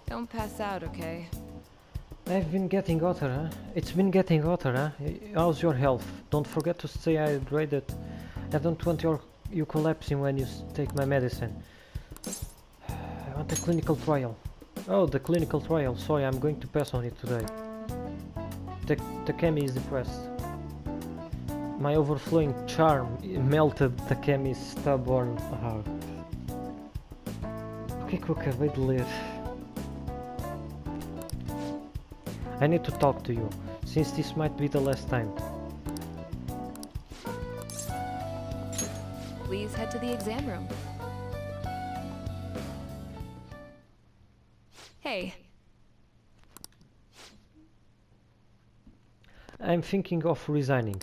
Don't pass out, okay? I've been getting hotter, huh? It's been getting hotter, huh? How's your health? Don't forget to stay hydrated. I don't want you collapsing when you take my medicine. I want a clinical trial. Oh, the clinical trial. Sorry, I'm going to pass on it today. The Kemi is depressed. My overflowing charm melted the Kemi's stubborn heart. O que é que eu acabei de ler? I need to talk to you, since this might be the last time. Please head to the exam room. Hey. I'm thinking of resigning.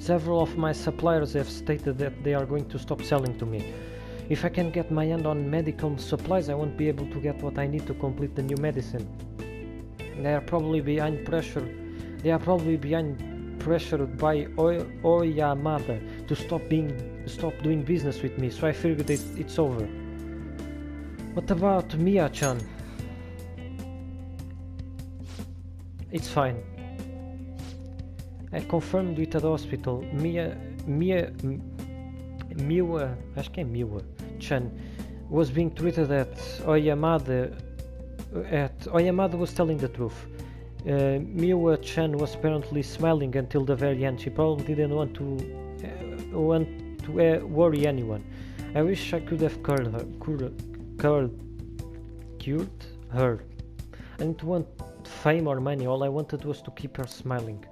Several of my suppliers have stated that they are going to stop selling to me. If I can get my hand on medical supplies, I won't be able to get what I need to complete the new medicine. They are probably behind pressure. They are probably behind pressure by Oyamada to stop doing business with me. So I figured it's over. What about Mia-chan? It's fine. I confirmed with the hospital. Acho que é Miwa-chan was being treated at Oyamada. Oyamada was telling the truth. Miwa-chan was apparently smiling until the very end. She probably didn't want to worry anyone. I wish I could have cured her. I didn't want fame or money. All I wanted was to keep her smiling.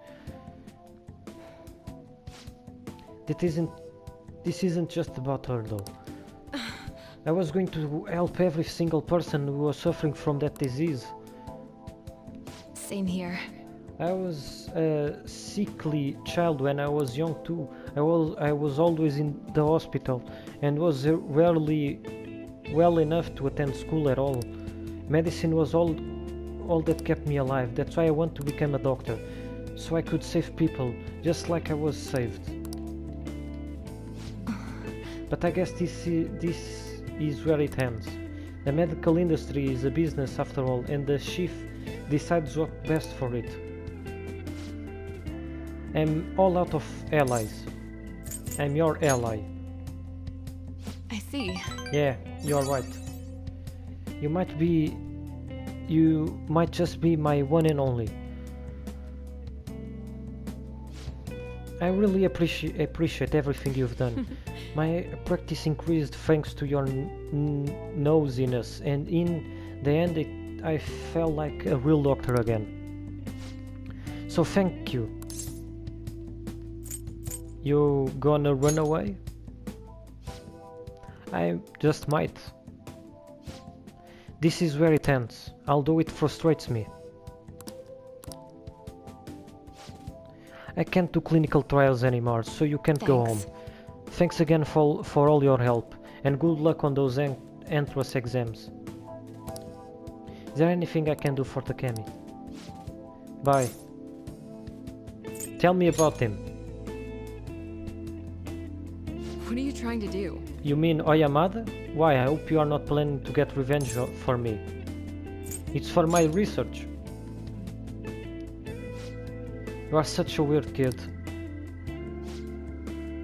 This isn't just about her though. I was going to help every single person who was suffering from that disease. Same here. I was a sickly child when I was young too. I was always in the hospital and was rarely well enough to attend school at all. Medicine was all that kept me alive. That's why I want to become a doctor, so I could save people, just like I was saved. But I guess this is where it ends. The medical industry is a business after all, and the chief decides what's best for it. I'm all out of allies. I'm your ally. I see. Yeah, you're right. You might just be my one and only. I really appreciate everything you've done. My practice increased thanks to your nosiness, and in the end I felt like a real doctor again. So thank you. You gonna run away? I just might. This is where it ends, although it frustrates me. I can't do clinical trials anymore, so you can't go home. Thanks again for all your help, and good luck on those entrance exams. Is there anything I can do for Takemi? Bye. Tell me about him. What are you trying to do? You mean Oyamada? Why, I hope you are not planning to get revenge for me. It's for my research. You are such a weird kid.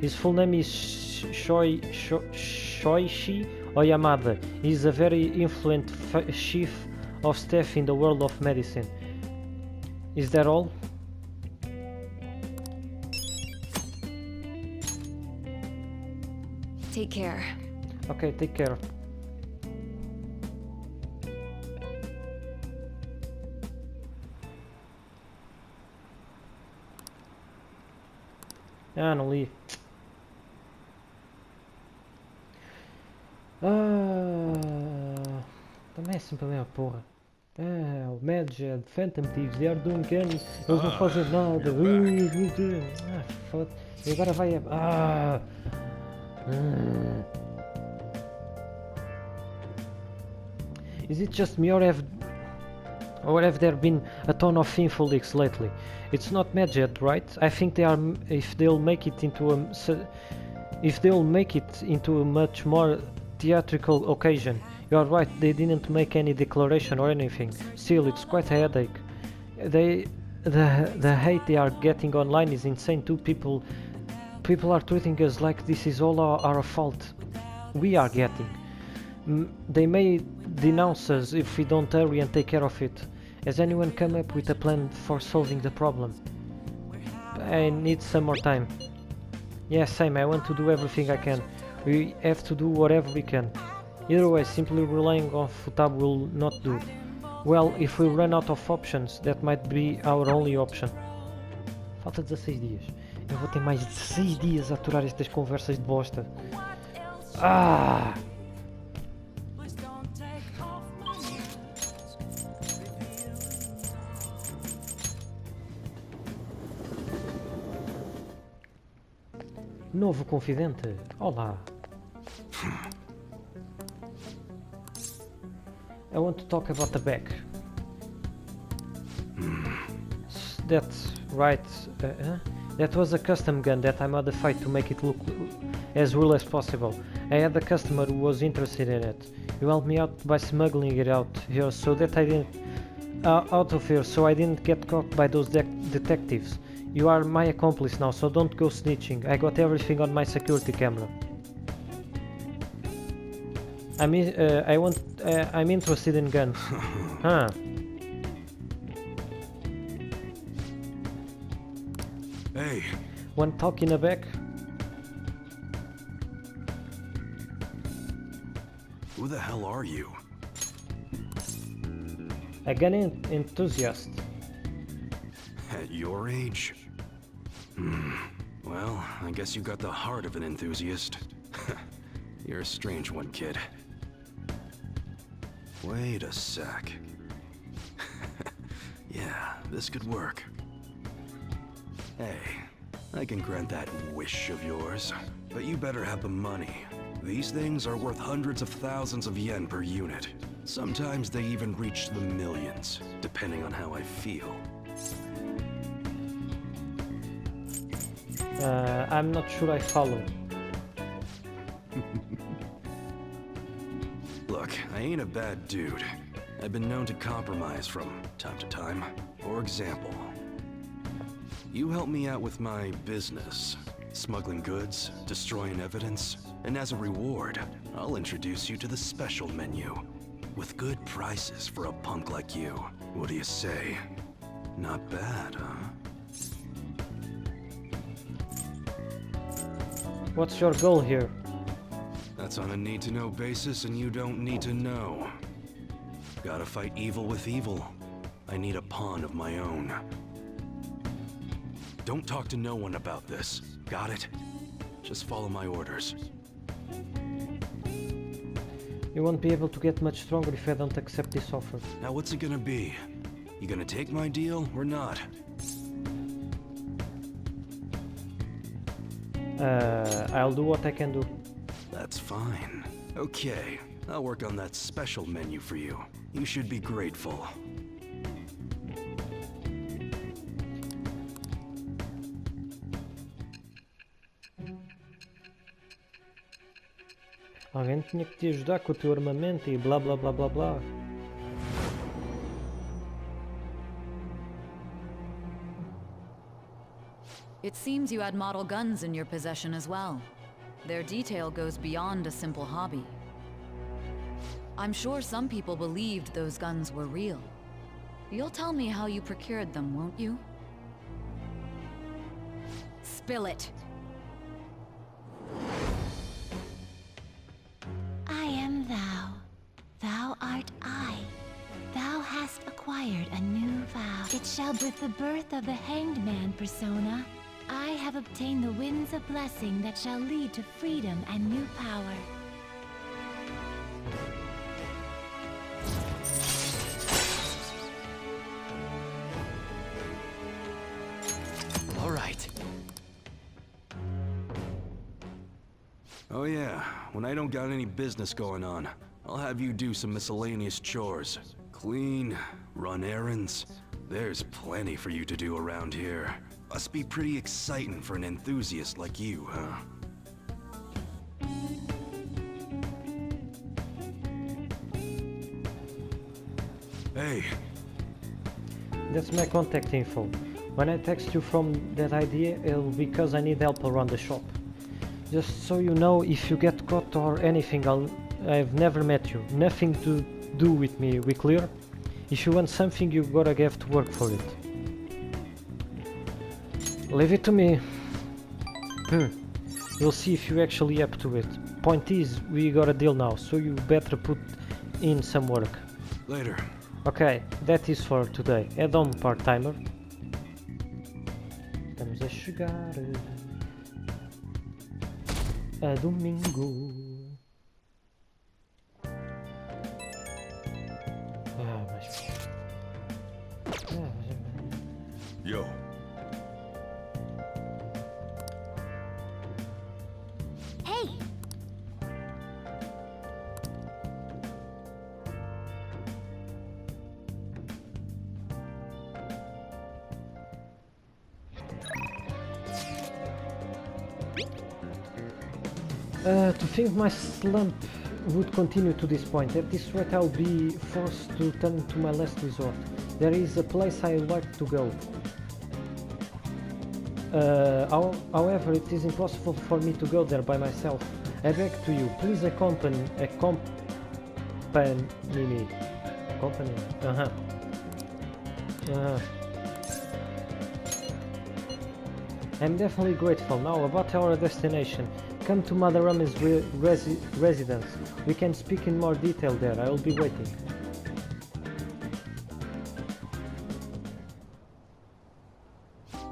His full name is Shoichi Oyamada. He is a very influential chief of staff in the world of medicine. Is that all? Take care. Okay, take care. Ah, não li. Também é sempre a mesma porra. O Medjed, Phantom Thieves, they are doing candy, eles não fazem nada. Foda. E agora vai a... Is it just me or have there been a ton of info leaks lately? It's not Medjed, right? I think they are. If they'll make it into a much more theatrical occasion. You are right, they didn't make any declaration or anything. Still, it's quite a headache. The hate they are getting online is insane too. People are treating us like this is all our fault. We are getting. They may denounce us if we don't hurry and take care of it. Has anyone come up with a plan for solving the problem? I need some more time. Yeah, same. I want to do everything I can. We have to do whatever we can. Either way, simply relying on Futab will not do. Well, if we run out of options, that might be our only option. Falta 16 dias. Eu vou ter mais 16 dias a aturar estas conversas de bosta. Ah! Novo confidente. Olá. I want to talk about the back. That's right. That was a custom gun that I modified to make it look as real as possible. I had a customer who was interested in it. You helped me out by smuggling it out here so that I didn't so I didn't get caught by those detectives. You are my accomplice now, so don't go snitching. I got everything on my security camera. I'm interested in guns. Huh. Hey. Want talk in the back? Who the hell are you? A gun enthusiast. At your age? Well, I guess you got the heart of an enthusiast. You're a strange one, kid. Wait a sec. Yeah, this could work. Hey, I can grant that wish of yours, but you better have the money. These things are worth hundreds of thousands of yen per unit. Sometimes they even reach the millions, depending on how I feel. I'm not sure I follow. Look, I ain't a bad dude. I've been known to compromise from time to time. For example, you help me out with my business, smuggling goods, destroying evidence, and as a reward, I'll introduce you to the special menu, with good prices for a punk like you. What do you say? Not bad, huh? What's your goal here? That's on a need-to-know basis, and you don't need to know. Gotta fight evil with evil. I need a pawn of my own. Don't talk to no one about this. Got it? Just follow my orders. You won't be able to get much stronger if I don't accept this offer. Now what's it gonna be? You gonna take my deal or not? I'll do what I can do. That's fine. Okay, I'll work on that special menu for you. You should be grateful. Alguém tinha que te ajudar com o teu armamento e blá blá blá blá blá. It seems you had model guns in your possession as well. Their detail goes beyond a simple hobby. I'm sure some people believed those guns were real. You'll tell me how you procured them, won't you? Spill it! I am thou. Thou art I. Thou hast acquired a new vow. It shall with the birth of the Hanged Man persona. I have obtained the winds of blessing that shall lead to freedom and new power. All right. Oh yeah, when I don't got any business going on, I'll have you do some miscellaneous chores. Clean, run errands. There's plenty for you to do around here. Must be pretty exciting for an enthusiast like you, huh? Hey, That's my contact info. When I text you from that idea, it'll be because I need help around the shop. Just so you know, if you get caught or anything, I've never met you. Nothing to do with me, we clear? If you want something, you gotta get to work for it. Leave it to me. We'll see if you're actually up to it. Point is, we got a deal now, so you better put in some work. later. Ok, that is for today. Head on, part-timer. Estamos a chegar a domingo. Mas... Yo. Hey! To think my slump would continue to this point. At this rate I'll be forced to turn to my last resort. There is a place I like to go. However, it is impossible for me to go there by myself. I beg to you, please accompany me. Accompany me. I'm definitely grateful. Now about our destination. Come to Mother Ama's residence. We can speak in more detail there. I will be waiting.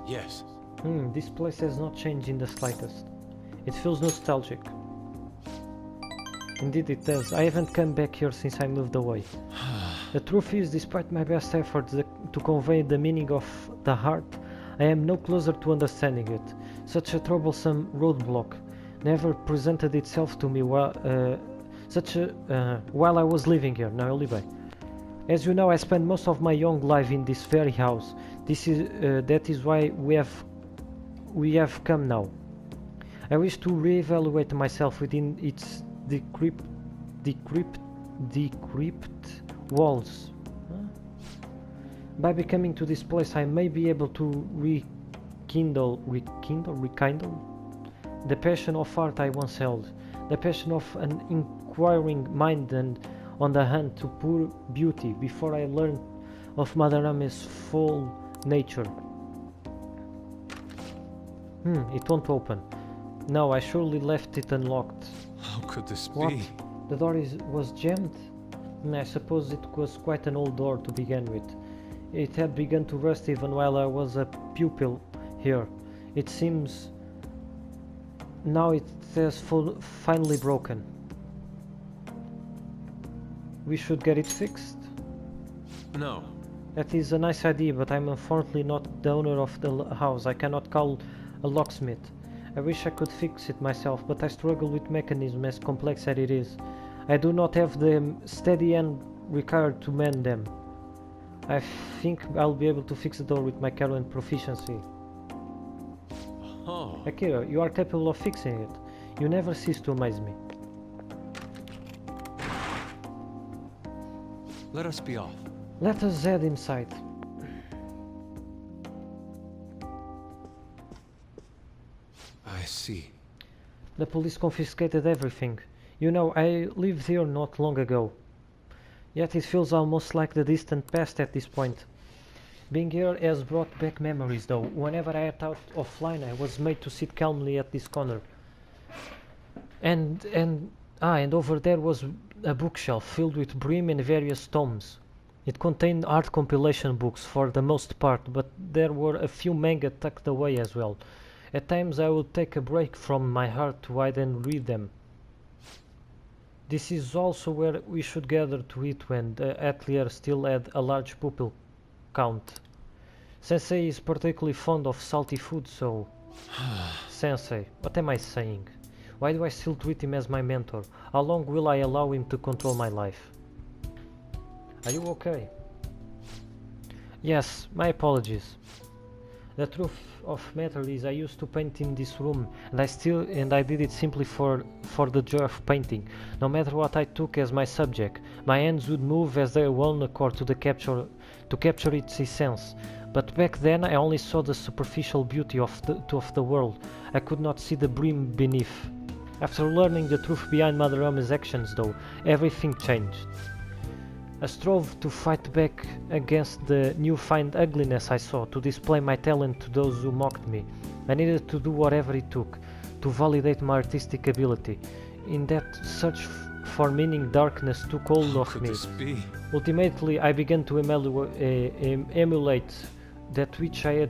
Yes. This place has not changed in the slightest. It feels nostalgic. Indeed it does. I haven't come back here since I moved away. The truth is, despite my best efforts to convey the meaning of the heart, I am no closer to understanding it. Such a troublesome roadblock never presented itself to me while I was living here. Now, Oliver. As you know, I spent most of my young life in this very house. That is why we have come now. I wish to reevaluate myself within its decrepit walls. By becoming to this place, I may be able to rekindle the passion of art I once held, the passion of an inquiring mind and on the hunt to pure beauty before I learned of Mother Ama's full nature. It won't open. No, I surely left it unlocked. How could this What? be? The door was jammed? I suppose it was quite an old door to begin with. It had begun to rust even while I was a pupil here. It seems now it has finally broken. We should get it fixed. No. That is a nice idea, but I'm unfortunately not the owner of the house. I cannot call a locksmith. I wish I could fix it myself, but I struggle with mechanism as complex as it is. I do not have the steady hand required to mend them. I think I'll be able to fix the door with my current proficiency. Oh. Akira, you are capable of fixing it. You never cease to amaze me. Let us be off. Let us head inside. I see. The police confiscated everything. You know, I lived here not long ago. Yet it feels almost like the distant past at this point. Being here has brought back memories though. Whenever I had out offline, I was made to sit calmly at this corner. And over there was a bookshelf filled with brim and various tomes. It contained art compilation books for the most part, but there were a few manga tucked away as well. At times I would take a break from my art to hide and read them. This is also where we should gather to eat when the atelier still had a large pupil count. Sensei is particularly fond of salty food, so... Sensei, what am I saying? Why do I still treat him as my mentor? How long will I allow him to control my life? Are you okay? Yes, my apologies. The truth of matter is I used to paint in this room, and I did it simply for the joy of painting. No matter what I took as my subject, my hands would move as their own accord to capture its essence. But back then I only saw the superficial beauty of the world. I could not see the brim beneath. After learning the truth behind Mother Ama's actions, though, everything changed. I strove to fight back against the newfound ugliness I saw, to display my talent to those who mocked me. I needed to do whatever it took to validate my artistic ability. In that search for meaning, darkness took hold of me. Ultimately, I began to emulate that which I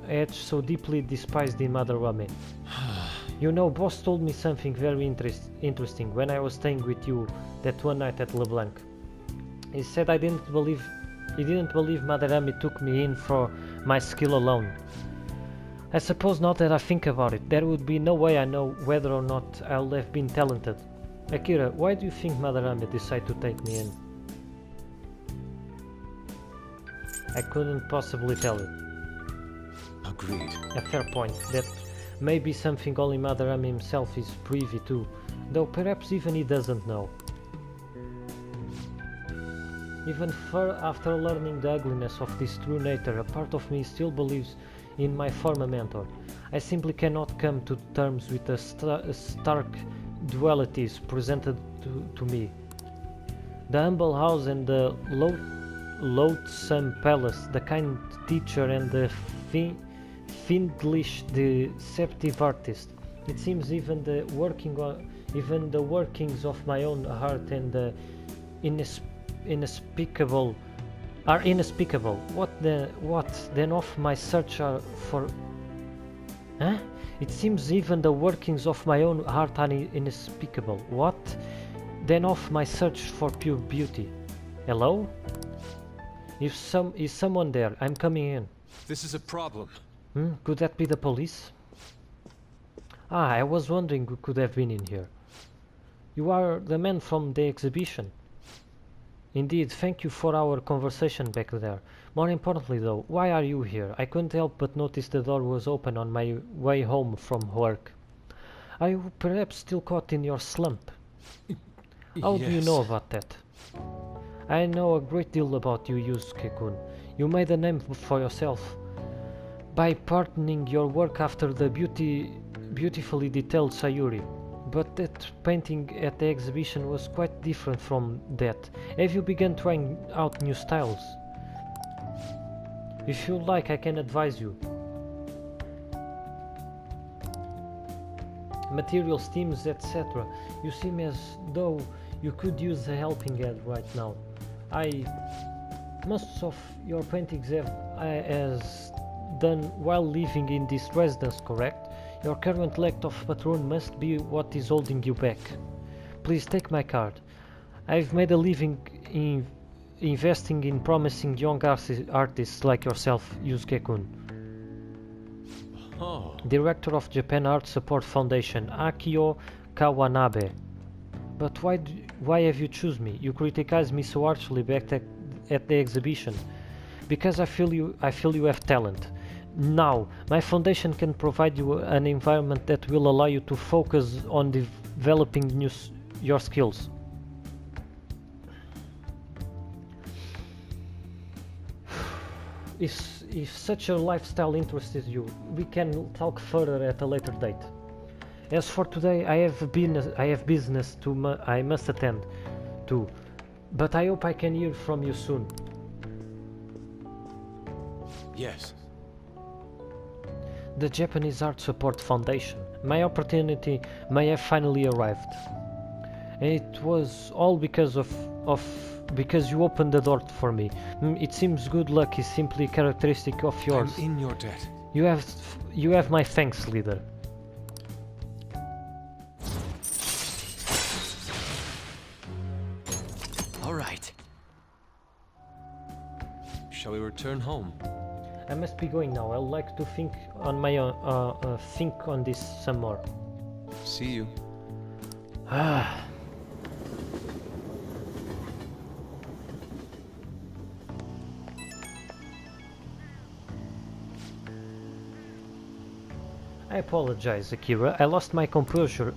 had so deeply despised in Mother Ame. You know, Boss told me something very interesting when I was staying with you that one night at LeBlanc. He said he didn't believe Mother Ame took me in for my skill alone. I suppose now that I think about it, there would be no way I know whether or not I'll have been talented. Akira, why do you think Mother Ame decided to take me in? I couldn't possibly tell you. Agreed. A fair point. That may be something only Mother Ame himself is privy to, though perhaps even he doesn't know. Even after learning the ugliness of this true nature, a part of me still believes in my former mentor. I simply cannot come to terms with the stark dualities presented to me. The humble house and the loathsome palace, the kind teacher and the fiendish deceptive artist. It seems even the workings of my own heart and the inexplicable. What then of my search for? Huh? It seems even the workings of my own heart are inexplicable. What then of my search for pure beauty? Hello? Is someone there? I'm coming in. This is a problem. Could that be the police? I was wondering who could have been in here. You are the man from the exhibition. Indeed, thank you for our conversation back there. More importantly though, why are you here? I couldn't help but notice the door was open on my way home from work. Are you perhaps still caught in your slump? How do you know about that? I know a great deal about you, Yusuke-kun. You made a name for yourself by partnering your work after the beautifully detailed Sayuri. But that painting at the exhibition was quite different from that. Have you begun trying out new styles? If you like, I can advise you. Materials, themes, etc. You seem as though you could use a helping hand right now. Most of your paintings have as done while living in this residence, correct? Your current lack of patron must be what is holding you back. Please take my card. I've made a living in investing in promising young artists like yourself, Yusuke-kun. Oh. Director of Japan Art Support Foundation, Akio Kawanabe. But why have you chosen me? You criticized me so harshly back at the exhibition. Because I feel you have talent. Now, my foundation can provide you an environment that will allow you to focus on developing your skills. If such a lifestyle interests you, we can talk further at a later date. As for today, I have business I must attend to, but I hope I can hear from you soon. Yes. The Japanese Art Support Foundation. My opportunity may have finally arrived. And it was all because you opened the door for me. It seems good luck is simply characteristic of yours. I'm in your debt. You have my thanks, leader. All right. Shall we return home? I must be going now. I'd like to think on my own, think on this some more. See you. apologize, Akira. I lost my composure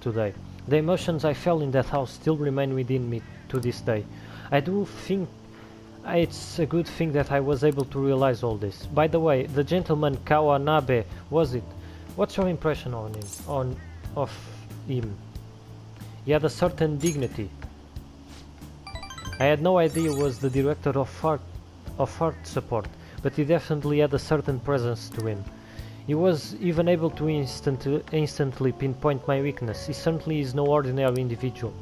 today. The emotions I felt in that house still remain within me to this day. I do think it's a good thing that I was able to realize all this. By the way, the gentleman Kawanabe, was it? What's your impression on him? Of him? He had a certain dignity. I had no idea he was the director of art support, but he definitely had a certain presence to him. He was even able to instantly pinpoint my weakness. He certainly is no ordinary individual.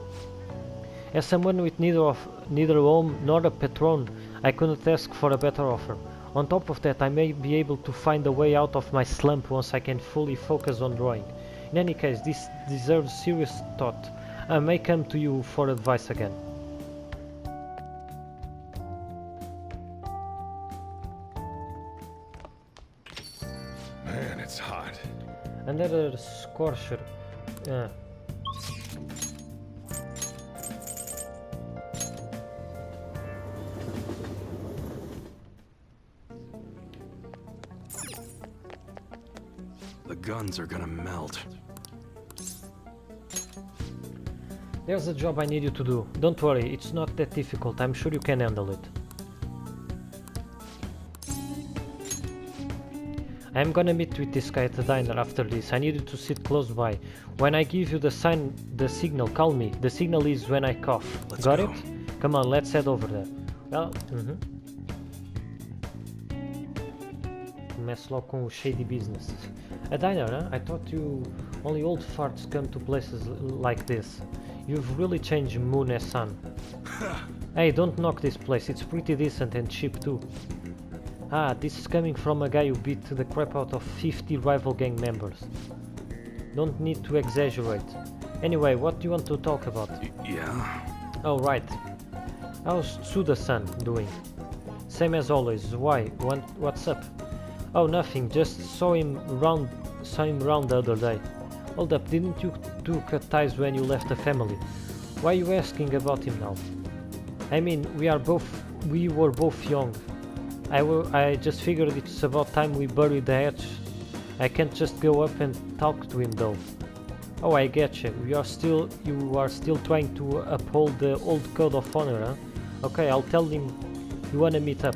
As someone with neither a home nor a patron, I couldn't ask for a better offer. On top of that, I may be able to find a way out of my slump once I can fully focus on drawing. In any case, this deserves serious thought. I may come to you for advice again. Man, it's hot. Another scorcher. The guns are gonna melt. There's a job I need you to do. Don't worry, it's not that difficult. I'm sure you can handle it. I'm gonna meet with this guy at the diner after this. I need you to sit close by. When I give you the signal, call me. The signal is when I cough. Let's Got go. it? Come on, let's head over there. Well, Começo logo com o shady business. A diner, huh? I thought only old farts come to places like this. You've really changed, Moon-san. Hey, don't knock this place. It's pretty decent and cheap too. Ah, this is coming from a guy who beat the crap out of 50 rival gang members. Don't need to exaggerate. Anyway, what do you want to talk about? Yeah? Oh, right. How's Tsuda-san doing? Same as always. Why? What's up? Oh, nothing. Just saw him round the other day. Hold up, didn't you two cut ties when you left the family? Why are you asking about him now? I mean, we were both young. I just figured it's about time we buried the hatch. I can't just go up and talk to him though. Oh, I getcha. You are still trying to uphold the old code of honor, huh? Okay, I'll tell him you wanna meet up.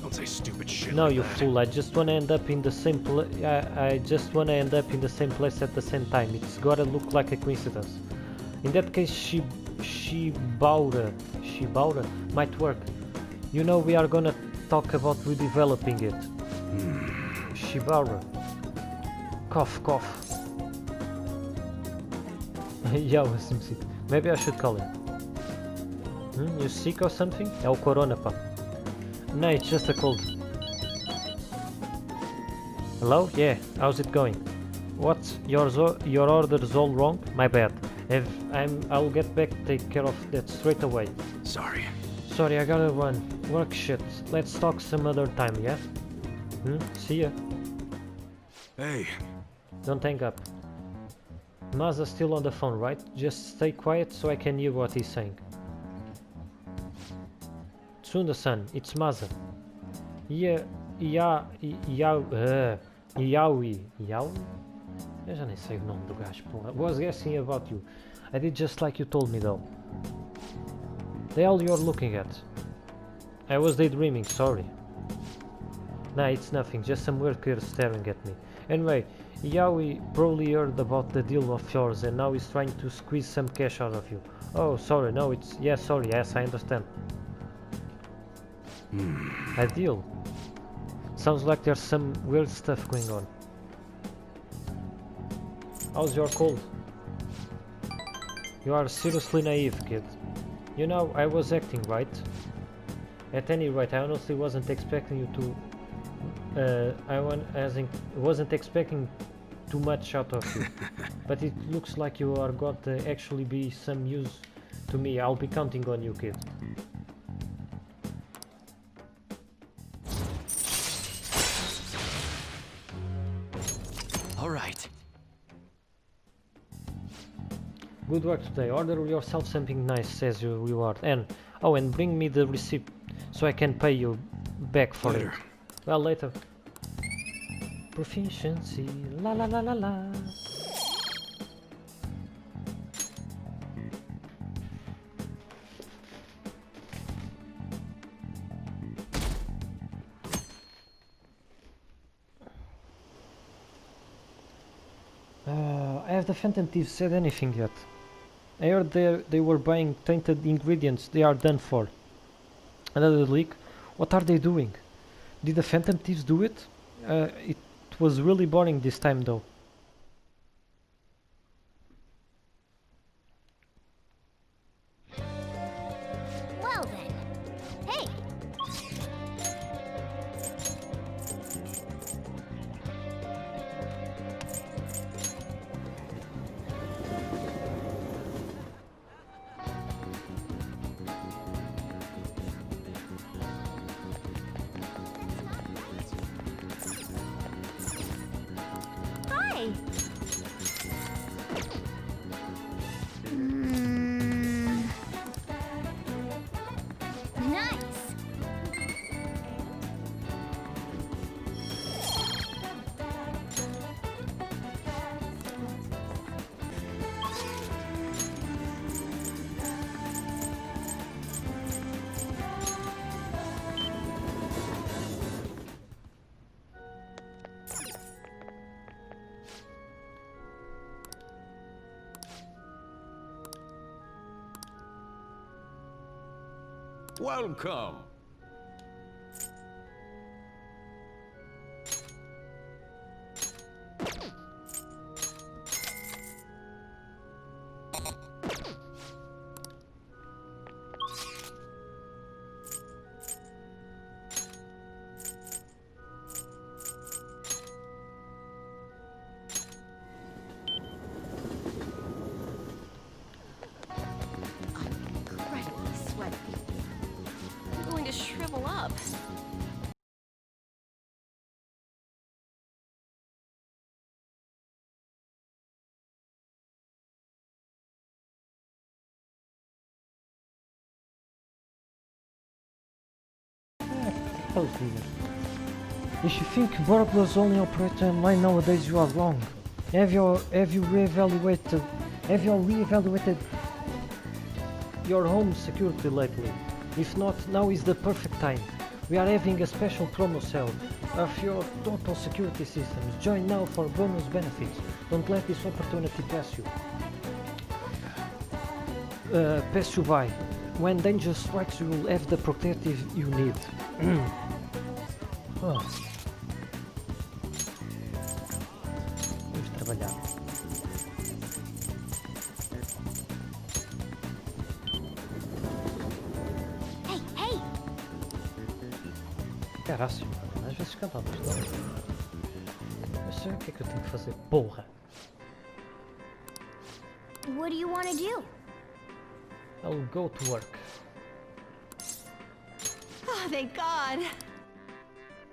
Don't say stupid shit No, like you that. fool! I just wanna end up in the same I just wanna end up in the same place at the same time. It's gotta look like a coincidence. In that case, Shibaura might work. You know, we are gonna talk about redeveloping it. Shibaura. Cough, cough. Yeah, I'm sick. Maybe I should call him. You sick or something? É o corona, pá. No, it's just a cold. Hello? Yeah, how's it going? What? Your order's all wrong? My bad. I'll get back, take care of that straight away. Sorry. Sorry, I gotta run. Work shit. Let's talk some other time, yeah? See ya. Hey, Don't hang up. Maza's still on the phone, right? Just stay quiet so I can hear what he's saying. Tsunda-san, it's Maza. Yaoi? Eu já nem sei o nome do gajo, porra. Was guessing about you. I did just like you told me though. The hell you're looking at? I was daydreaming, sorry. Nah, it's nothing, just some workers staring at me. Anyway, Yaoi probably heard about the deal of yours and now he's trying to squeeze some cash out of you. Oh, sorry, no, it's... Yes, sorry, yes, I understand. A deal? Sounds like there's some weird stuff going on. How's your cold? You are seriously naive, kid. You know, I was acting, right? At any rate, I honestly wasn't expecting you to... wasn't expecting too much out of you. But it looks like you are going to actually be some use to me. I'll be counting on you, kid. All right. Good work today. Order yourself something nice as your reward. And bring me the receipt so I can pay you back for Later. it. Well, later. Proficiency, la la la la la. Have the Phantom Thieves said anything yet? I heard they were buying tainted ingredients. They are done for. Another leak? What are they doing? Did the Phantom Thieves do it? It was really boring this time though. Well then. Hey! Hi! Nice! Welcome. Incredibly sweaty. I'm going to shrivel up. Those leaders. If you think burglars only operate online nowadays, you are wrong. Have you reevaluated your home security lately? If not, now is the perfect time. We are having a special promo sale of your total security systems. Join now for bonus benefits. Don't let this opportunity pass you by. When danger strikes, you will have the protective you need. Oh. Vamos trabalhar. Hey, hey! Caraças, mano. Às vezes cantamos, não? Eu sei o que é que eu tenho que fazer, porra. What do you want to do? I'll go to work. Oh, thank God.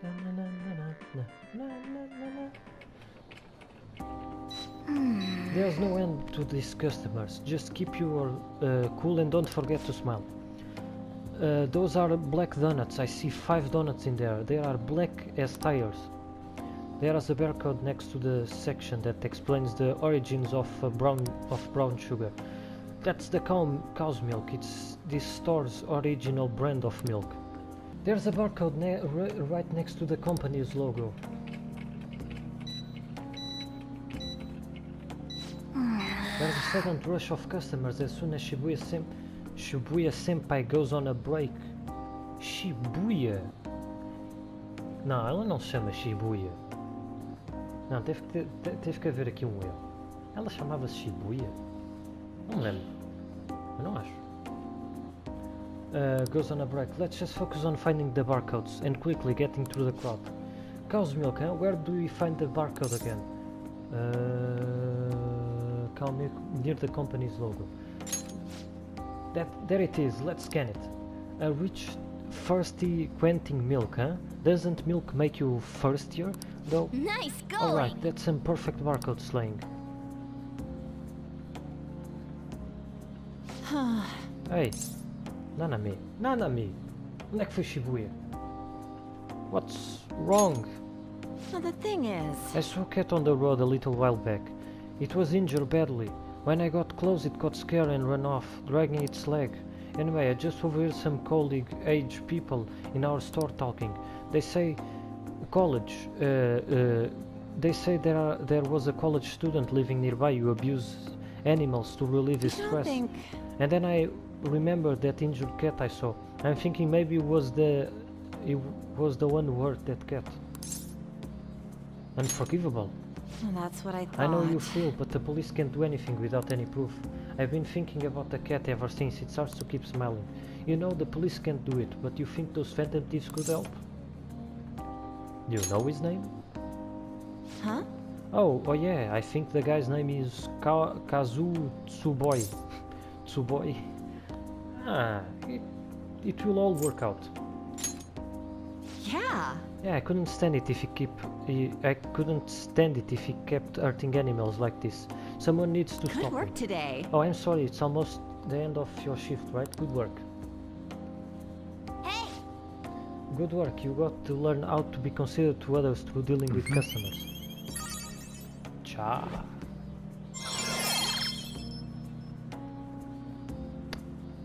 Na, na, na, na, na, na, na, na. There's no end to these customers. Just keep your cool and don't forget to smile. Those are black donuts. I see 5 donuts in there. They are black as tires. There is a barcode next to the section that explains the origins of brown sugar. That's the cow's milk. It's this store's original brand of milk. There's a barcode right next to the company's logo. There's a sudden rush of customers as soon as Shibuya Senpai goes on a break. Shibuya? Não, ela não se chama Shibuya. Não, teve que haver aqui um erro. Ela chamava-se Shibuya? Não me lembro. Eu não acho. Goes on a break. Let's just focus on finding the barcodes and quickly getting through the crowd. Cow's milk, huh? Where do we find the barcode again? Cow milk near the company's logo. There it is. Let's scan it. A rich, thirsty, quenching milk, huh? Doesn't milk make you thirstier, though? Nice going! Alright, that's some perfect barcode slang. Hey, Nanami, onde é que foi Shibuya? What's wrong? Well, the thing is, I saw a cat on the road a little while back. It was injured badly. When I got close it got scared and ran off, dragging its leg. Anyway, I just overheard some colleague-age people in our store talking. They say they say there was a college student living nearby who abused animals to relieve his I don't stress. think... And then I remembered that injured cat I saw. I'm thinking maybe it was the one who hurt that cat. Unforgivable. Well, that's what I thought. I know you feel, but the police can't do anything without any proof. I've been thinking about the cat ever since. It starts to keep smiling. You know, the police can't do it, but you think those phantom thieves could help? Do you know his name? Huh? Oh yeah, I think the guy's name is Kazu Tsuboi. Tsuboi. It will all work out. Yeah. Yeah, I couldn't stand it if he kept hurting animals like this. Someone needs to Good stop work him. today. Oh, I'm sorry, it's almost the end of your shift, right? Good work. Hey! Good work, you got to learn how to be considerate to others through dealing with customers. Tchau.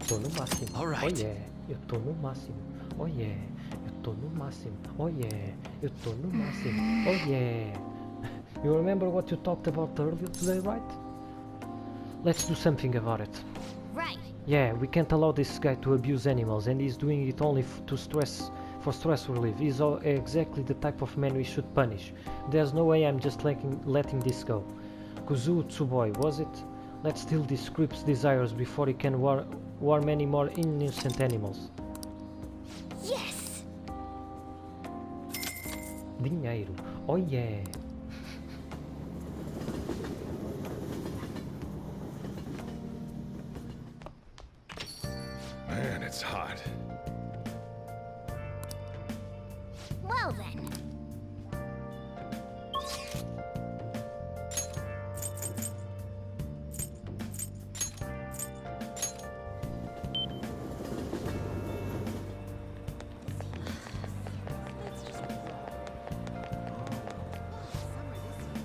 Tô no máximo. All right. Oh yeah, eu tô no máximo. Oh yeah, eu tô no máximo. Oh yeah, eu tô no máximo. Oh yeah. You remember what you talked about earlier today, right? Let's do something about it. Right. Yeah, we can't allow this guy to abuse animals, and he's doing it only for stress relief. He's exactly the type of man we should punish. There's no way I'm just letting this go. Kuzu Tsuboi, was it? Let's steal this creep's desires before he can warm any more innocent animals. Yes! Dinheiro. Oh yeah. Man, it's hot. Well then.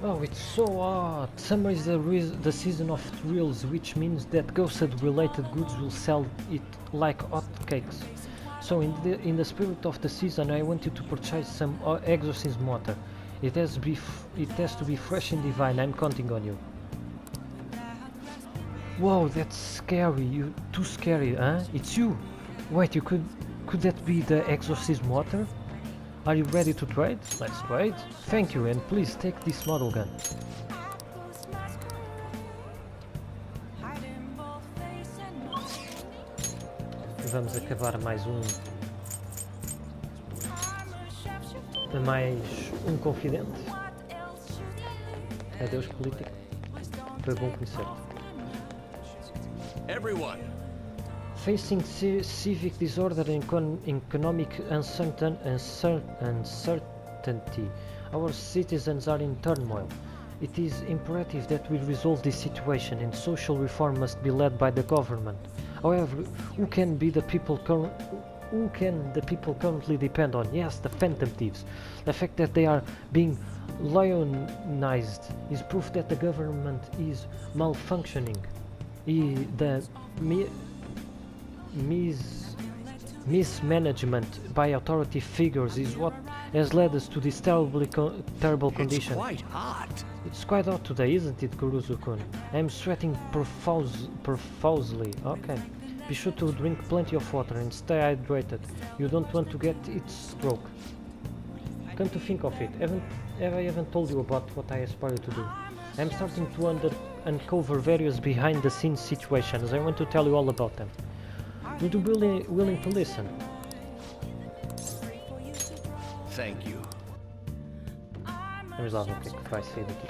Oh, it's so hot! Summer is the season of thrills, which means that ghosted-related goods will sell it like hotcakes. So, in the spirit of the season, I want you to purchase some exorcism water. It has to be fresh and divine. I'm counting on you. Whoa, that's scary. Too scary, huh? It's you. Wait, could that be the exorcism water? Are you ready to trade? Let's trade. Thank you, and please take this model gun. Vamos acabar mais confidente. Adeus, político. Foi bom conhecer-te. Everyone, Facing civic disorder and economic uncertainty, our citizens are in turmoil. It is imperative that we resolve this situation, and social reform must be led by the government. However, who can the people currently depend on? Yes, the phantom thieves. The fact that they are being lionized is proof that the government is malfunctioning. The mismanagement by authority figures is what has led us to this terrible condition. it's quite hot. It's quite hot today, isn't it, Kuruzu-kun? I'm sweating profusely. Okay. Be sure to drink plenty of water and stay hydrated. You don't want to get heat stroke. Come to think of it, have I even told you about what I aspire to do? I'm starting to uncover various behind-the-scenes situations. I want to tell you all about them. Would you be willing to listen? Thank you. Vamos lá ver o que é que vai sair daqui.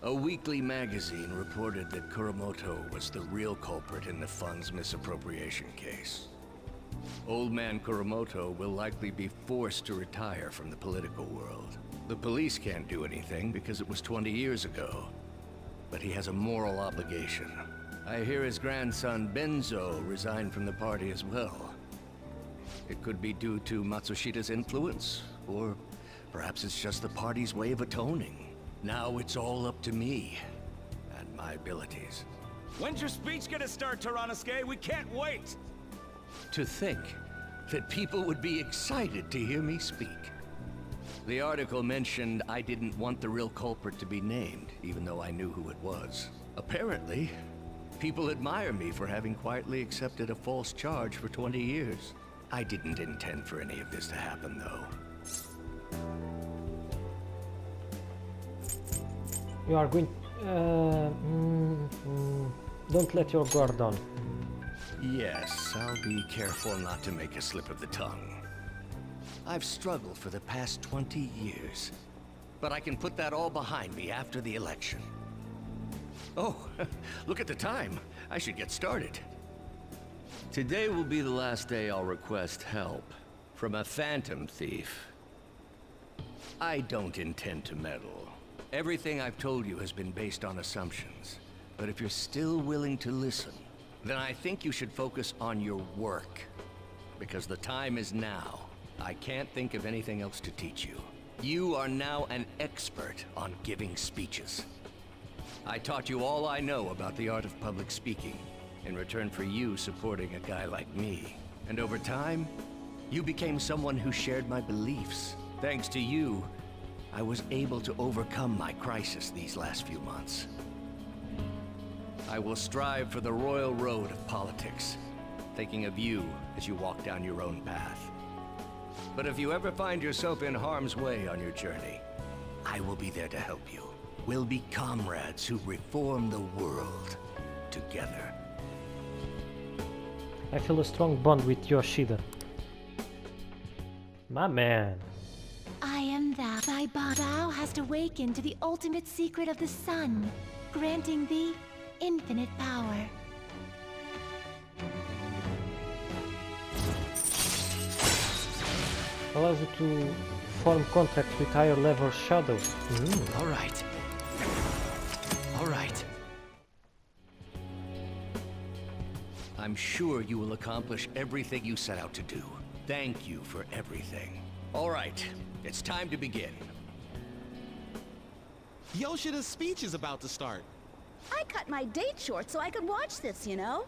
A weekly magazine reported that Kuramoto was the real culprit in the fund's misappropriation case. Old man Kuramoto will likely be forced to retire from the political world. The police can't do anything because it was 20 years ago. But he has a moral obligation. I hear his grandson Benzo resigned from the party as well. It could be due to Matsushita's influence, or Perhaps it's just the party's way of atoning. Now it's all up to me and my abilities. When's your speech gonna start, Tyrannusque? We can't wait! To think that people would be excited to hear me speak. The article mentioned I didn't want the real culprit to be named, even though I knew who it was. Apparently, people admire me for having quietly accepted a false charge for 20 years. I didn't intend for any of this to happen, though. You are going... don't let your guard down. Yes, I'll be careful not to make a slip of the tongue. I've struggled for the past 20 years, but I can put that all behind me after the election. Oh, look at the time. I should get started. Today will be the last day I'll request help from a phantom thief. I don't intend to meddle. Everything I've told you has been based on assumptions. But if you're still willing to listen, then I think you should focus on your work. Because the time is now. I can't think of anything else to teach you. You are now an expert on giving speeches. I taught you all I know about the art of public speaking, in return for you supporting a guy like me. And over time, you became someone who shared my beliefs. Thanks to you, I was able to overcome my crisis these last few months. I will strive for the royal road of politics, thinking of you as you walk down your own path. But if you ever find yourself in harm's way on your journey, I will be there to help you. We'll be comrades who reform the world together. I feel a strong bond with Yoshida. My man. I am thou. Thy thou hast awakened to the ultimate secret of the sun, granting thee infinite power. Allows you to form contracts with higher level shadows. All right. All right. I'm sure you will accomplish everything you set out to do. Thank you for everything. All right, it's time to begin. Yoshida's speech is about to start. I cut my date short so I could watch this, you know?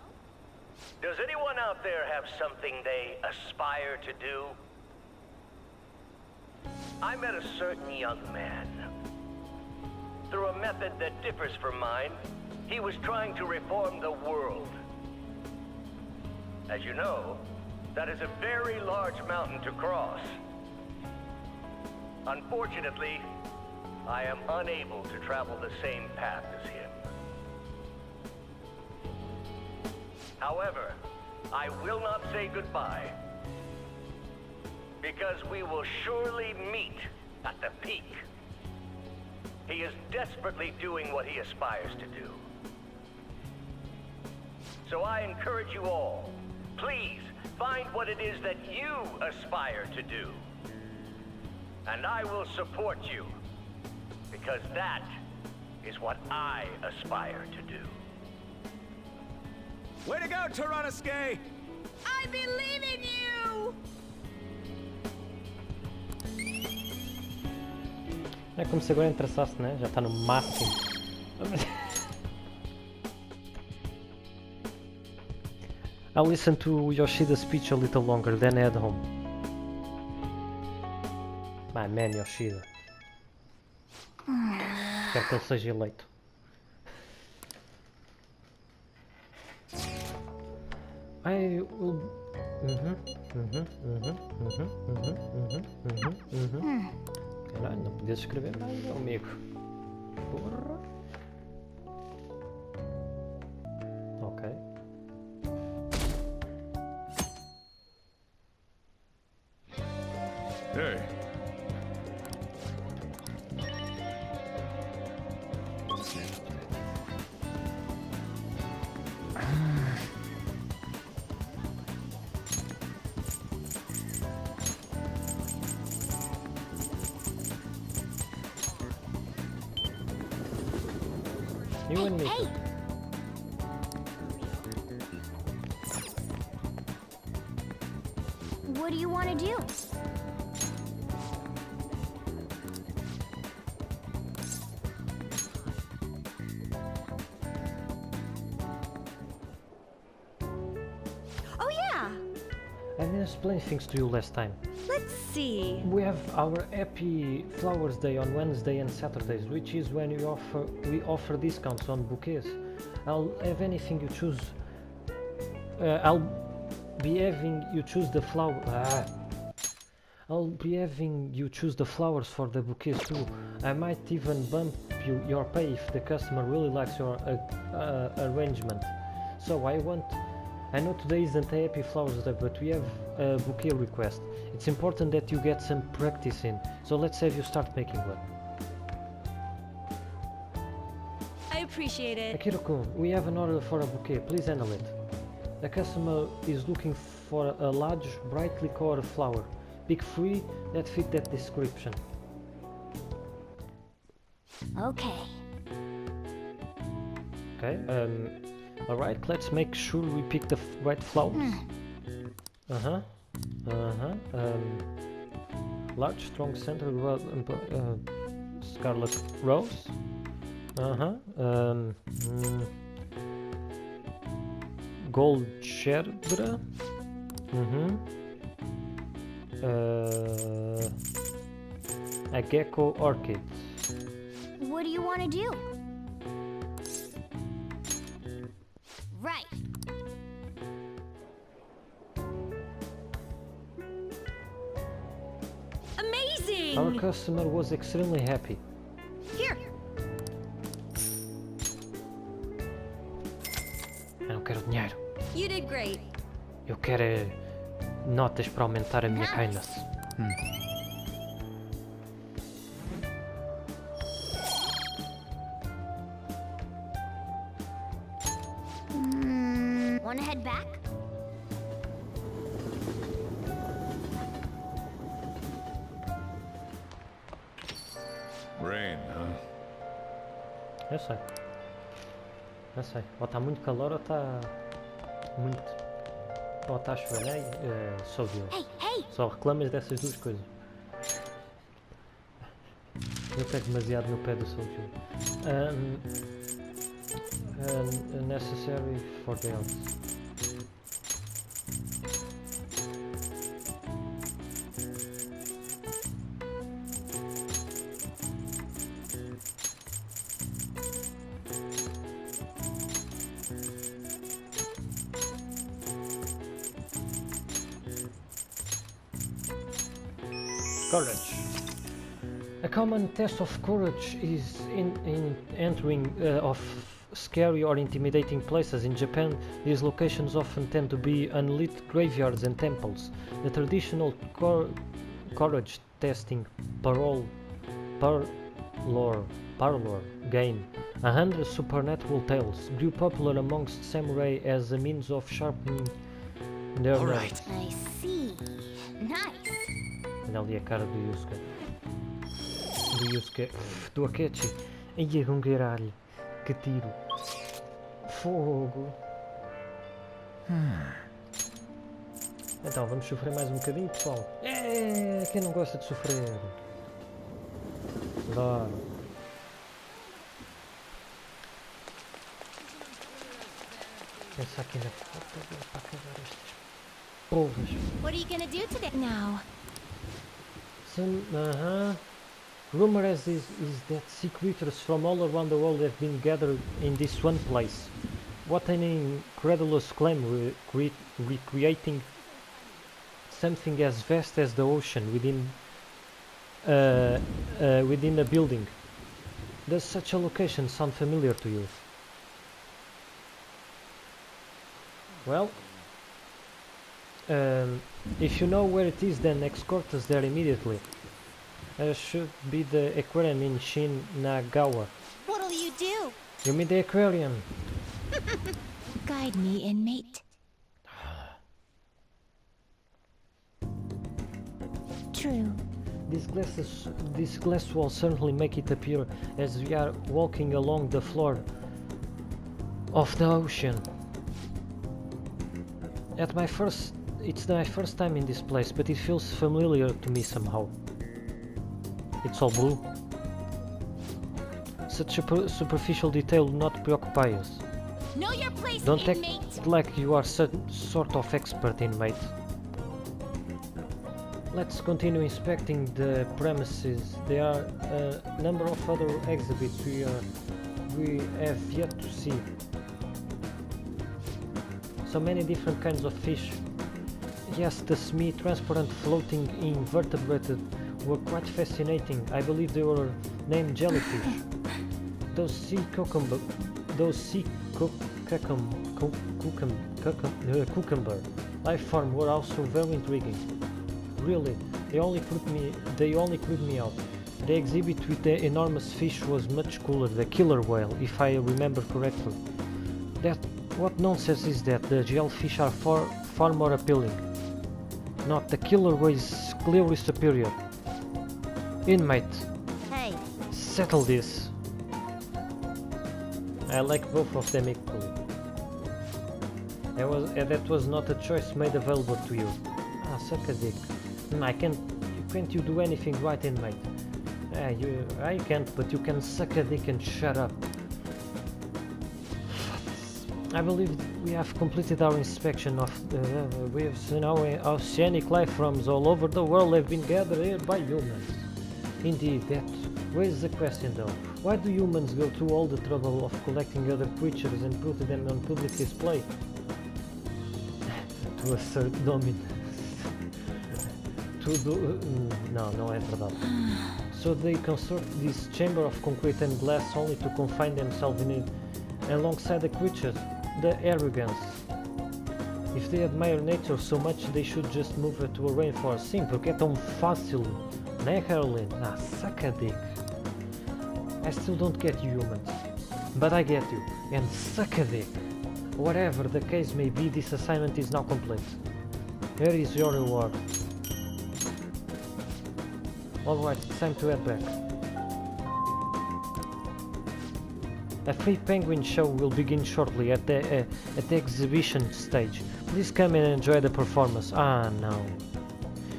Does anyone out there have something they aspire to do? I met a certain young man. Through a method that differs from mine, he was trying to reform the world. As you know, that is a very large mountain to cross. Unfortunately, I am unable to travel the same path as him. However, I will not say goodbye, because we will surely meet at the peak. He is desperately doing what he aspires to do. So I encourage you all, please find what it is that you aspire to do. And I will support you, because that is what I aspire to do. Way to go, Tyrannusque! I believe in you! É como se agora interessasse, né? Já está no máximo. I'll listen to Yoshida's speech a little longer, then head home. My man, Yoshida. Quero que ele seja eleito. I will... Caralho, não podias escrever mais, meu amigo. Porra. Ok. Hey. You and me. Hey! What do you want to do? I didn't explain things to you last time. Let's see. We have our Happy Flowers Day on Wednesday and Saturdays, which is when we offer discounts on bouquets. I'll have anything you choose. I'll be having you choose the flower. I'll be having you choose the flowers for the bouquets too. I might even bump your pay if the customer really likes your arrangement. So I know today isn't a Happy Flowers Day, but we have a bouquet request. It's important that you get some practice in, so let's have you start making one. I appreciate it. Akira-kun, we have an order for a bouquet, please handle it. The customer is looking for a large, brightly colored flower. Pick 3 that fit that description. Okay. Okay, alright, let's make sure we pick the right flowers. Large, strong center, scarlet rose. Gold gerbera. A gecko orchid. What do you want to do? Right. Amazing! Our customer was extremely happy. Here. Eu não quero dinheiro. You did great. Eu quero notas para aumentar a minha kindness. Wanna head back? Rain, huh? Eu sei. Eu sei. Ou está muito calor ou está muito... Ou está a chover. Só viu. Hey, hey! Só reclamas dessas duas coisas. Eu pego demasiado no pé do Soulju. Necessary for the else. Courage. A common test of courage is in entering of scary or intimidating places. In Japan, these locations often tend to be unlit graveyards and temples. The traditional courage testing parlor game, 100 supernatural tales, grew popular amongst samurai as a means of sharpening their All knives. right. I see. Nice. Olha ali a cara do Yusuke. Do Yusuke. Do Akechi. Ia com caralho. Que tiro. Fogo. Então, vamos sofrer mais um bocadinho, pessoal. Quem não gosta de sofrer? Adoro. Pensar aqui na foto para acabar estas porras. What are you gonna do today now? Rumor is that sea creatures from all around the world have been gathered in this one place. What an incredulous claim, recreating something as vast as the ocean within a building. Does such a location sound familiar to you? Well, if you know where it is, then escort us there immediately. Should be the aquarium in Shinagawa. What'll you do? You mean the aquarium? Guide me, inmate. True. This glass wall certainly make it appear as we are walking along the floor of the ocean. It's my first time in this place, but it feels familiar to me somehow. It's all blue. Such a superficial detail will not preoccupy us. Know your place, Don't inmate. act like you are some sort of expert, inmate. Let's continue inspecting the premises. There are a number of other exhibits we have yet to see. So many different kinds of fish. Yes, the semi-transparent floating invertebrates were quite fascinating. I believe they were named jellyfish. Those sea cucumber life form were also very intriguing. Really, they only creeped me out. The exhibit with the enormous fish was much cooler, the killer whale, if I remember correctly. What nonsense is that? The jellyfish are far more appealing. Not the killer whale is clearly superior. Inmate, Hey, settle this. I like both of them equally. That was not a choice made available to you. Ah, suck a dick. Can't you do anything right, inmate? I can't, but you can suck a dick and shut up. I believe we have completed our inspection of we have seen our oceanic life forms all over the world have been gathered here by humans. Indeed, that raises the question though. Why do humans go through all the trouble of collecting other creatures and putting them on public display? To assert dominance. No é verdade. So they construct this chamber of concrete and glass only to confine themselves in it alongside the creatures. The arrogance. If they admire nature so much, they should just move it to a rainforest. Sim, porque é tão fácil, né, Caroline? Ah, suck a dick. I still don't get you humans, but I get you, and suck a dick. Whatever the case may be, this assignment is now complete. Here is your reward. Alright, it's time to head back. A free penguin show will begin shortly at the exhibition stage. Please come and enjoy the performance. Ah, no.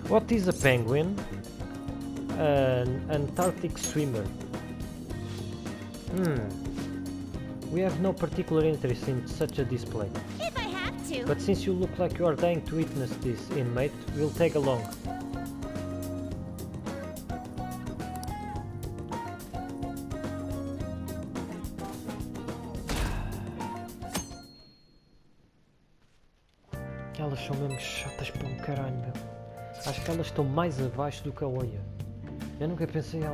What is a penguin? An Antarctic swimmer. We have no particular interest in such a display. if I have to. But since you look like you are dying to witness this, inmate, we'll tag along. Elas são mesmo chatas para um caralho, meu. Acho que elas estão mais abaixo do que a Oia. Eu nunca pensei em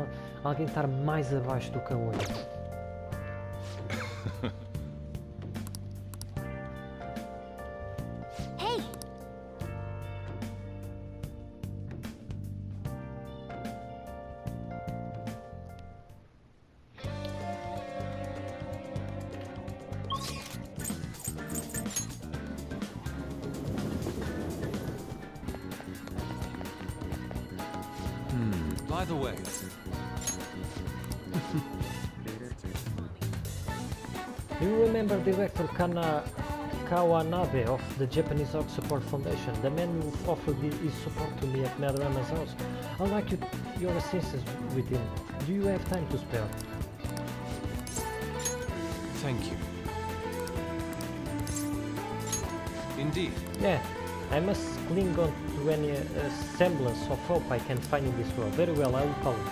alguém estar mais abaixo do que a Oia. Hey, By the way, Do you remember Director Kawanabe of the Japanese Art Support Foundation, the man who offered his support to me at Madarama's house? I'd like your assistance with him. Do you have time to spare? thank you. Indeed. Yeah, I must cling on to any semblance of hope I can find in this world. Very well, I will call him.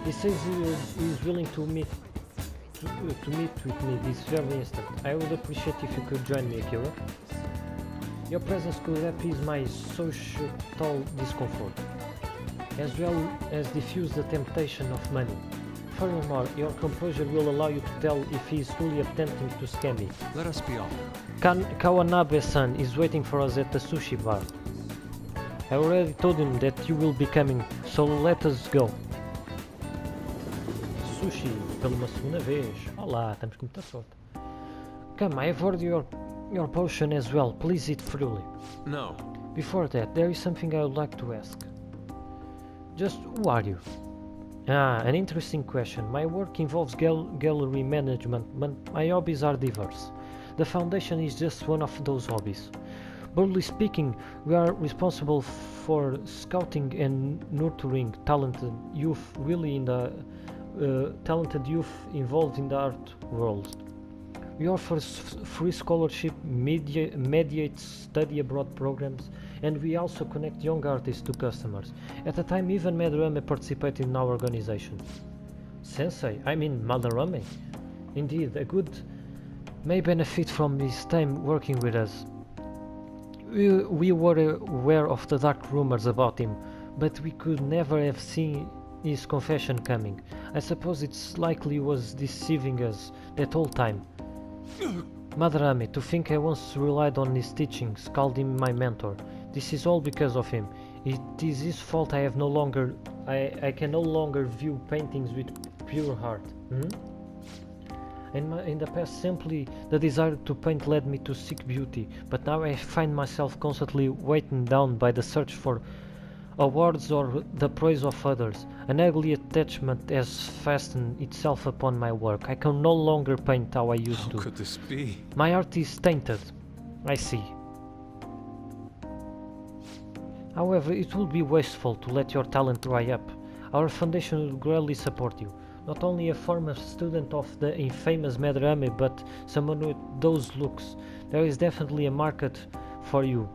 He says he is willing to meet with me this very instant. I would appreciate if you could join me, Akira. Your presence could appease my societal discomfort, as well as diffuse the temptation of money. Furthermore, your composure will allow you to tell if he is fully attempting to scam me. Let us be off. Kawanabe-san is waiting for us at the sushi bar. I already told him that you will be coming, so let us go. Sushi, pela uma segunda vez. Olá, estamos com muita sorte. Come, I have ordered your potion as well. Please eat freely. No. Before that, there is something I would like to ask. Just who are you? Ah, an interesting question. My work involves gallery management, but my hobbies are diverse. The Foundation is just one of those hobbies. Broadly speaking, we are responsible for scouting and nurturing talented youth involved in the art world. We offer free scholarship, mediate study abroad programs, and we also connect young artists to customers. At the time, even Madarame participated in our organization. Sensei, I mean Madarame. Indeed, a good may benefit from his time working with us. We were aware of the dark rumors about him, but we could never have seen his confession coming. I suppose it's likely he was deceiving us that whole time. Madarame, to think I once relied on his teachings, called him my mentor. This is all because of him. It is his fault I can no longer view paintings with pure heart. In the past, simply the desire to paint led me to seek beauty, but now I find myself constantly weighted down by the search for awards or the praise of others. An ugly attachment has fastened itself upon my work. I can no longer paint how I used to. How could this be? My art is tainted. I see. However, it would be wasteful to let your talent dry up. Our foundation will gladly support you. Not only a former student of the infamous Madarame, but someone with those looks. There is definitely a market for you.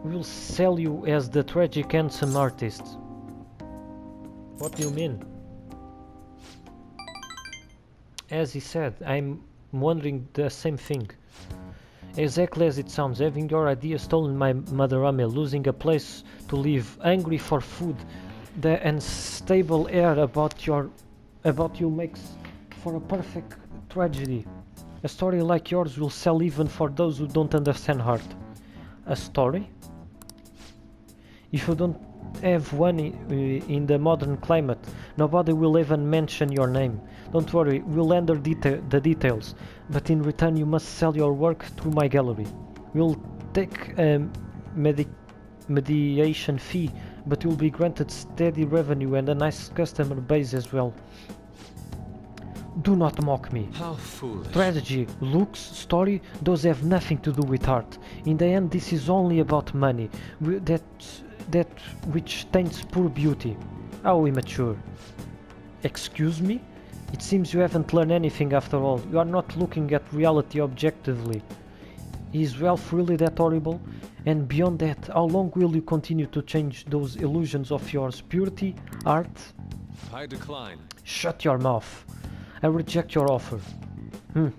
We will sell you as the tragic handsome artist. What do you mean? As he said, I'm wondering the same thing. Exactly as it sounds, having your idea stolen by Madarame, losing a place to live, angry for food, the unstable air about you makes for a perfect tragedy. A story like yours will sell even for those who don't understand art. A story? If you don't have one in the modern climate, nobody will even mention your name. Don't worry, we'll enter the details, but in return you must sell your work through my gallery. We'll take a mediation fee, but you'll be granted steady revenue and a nice customer base as well. Do not mock me. How foolish. Tragedy, looks, story, those have nothing to do with art. In the end, this is only about money, that which taints poor beauty. How immature. Excuse me? It seems you haven't learned anything after all. You are not looking at reality objectively. Is wealth really that horrible? And beyond that, how long will you continue to change those illusions of yours? Purity? Art? I decline. Shut your mouth. I reject your offer.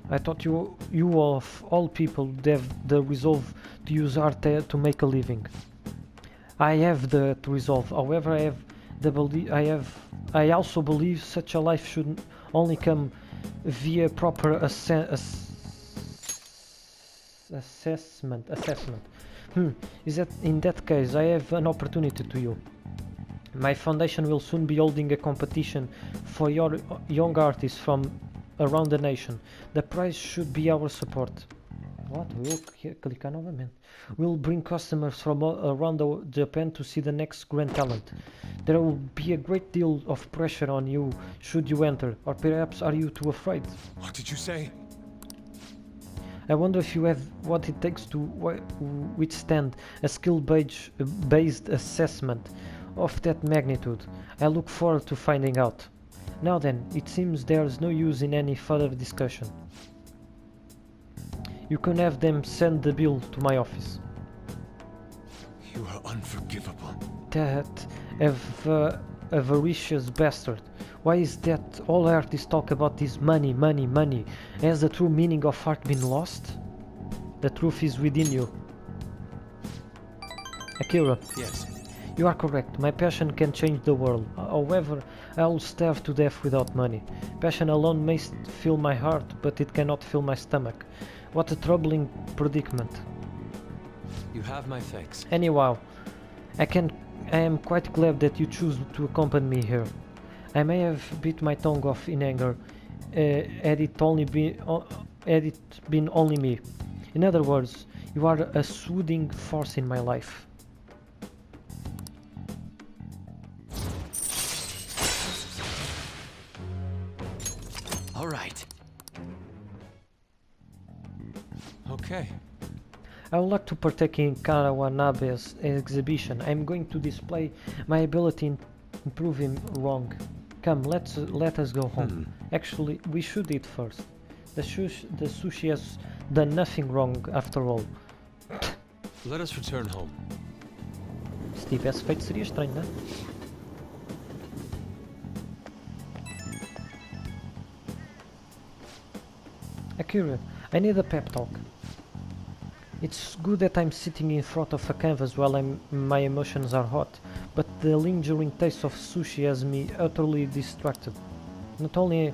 I thought you of all people would have the resolve to use art to make a living. I have the resolve. However, I also believe such a life should only come via proper assessment. Is that in that case I have an opportunity to you. My foundation will soon be holding a competition for your young artists from around the nation. The prize should be our support. What? Clicar novamente. We'll bring customers from around Japan to see the next grand talent. There will be a great deal of pressure on you should you enter, or perhaps are you too afraid? What did you say? I wonder if you have what it takes to withstand a skill-based assessment of that magnitude. I look forward to finding out. Now then, it seems there's no use in any further discussion. You can have them send the bill to my office. You are unforgivable. That avaricious bastard. Why is that all artists talk about this money, money, money? Has the true meaning of art been lost? The truth is within you. Akira. Yes. You are correct. My passion can change the world. However, I will starve to death without money. Passion alone may fill my heart, but it cannot fill my stomach. What a troubling predicament. You have my thanks. Anyhow, I am quite glad that you choose to accompany me here. I may have bit my tongue off in anger, had it been only me. In other words, you are a soothing force in my life. All right. Okay. I would like to partake in Karawanabe's exhibition. I am going to display my ability in proving wrong. Come, let us go home. Actually, we should eat first. The sushi has done nothing wrong after all. Let us return home. Se tivesse feito seria estranho, não é? Akira, I need a pep talk. It's good that I'm sitting in front of a canvas while my emotions are hot, but the lingering taste of sushi has me utterly distracted. Not only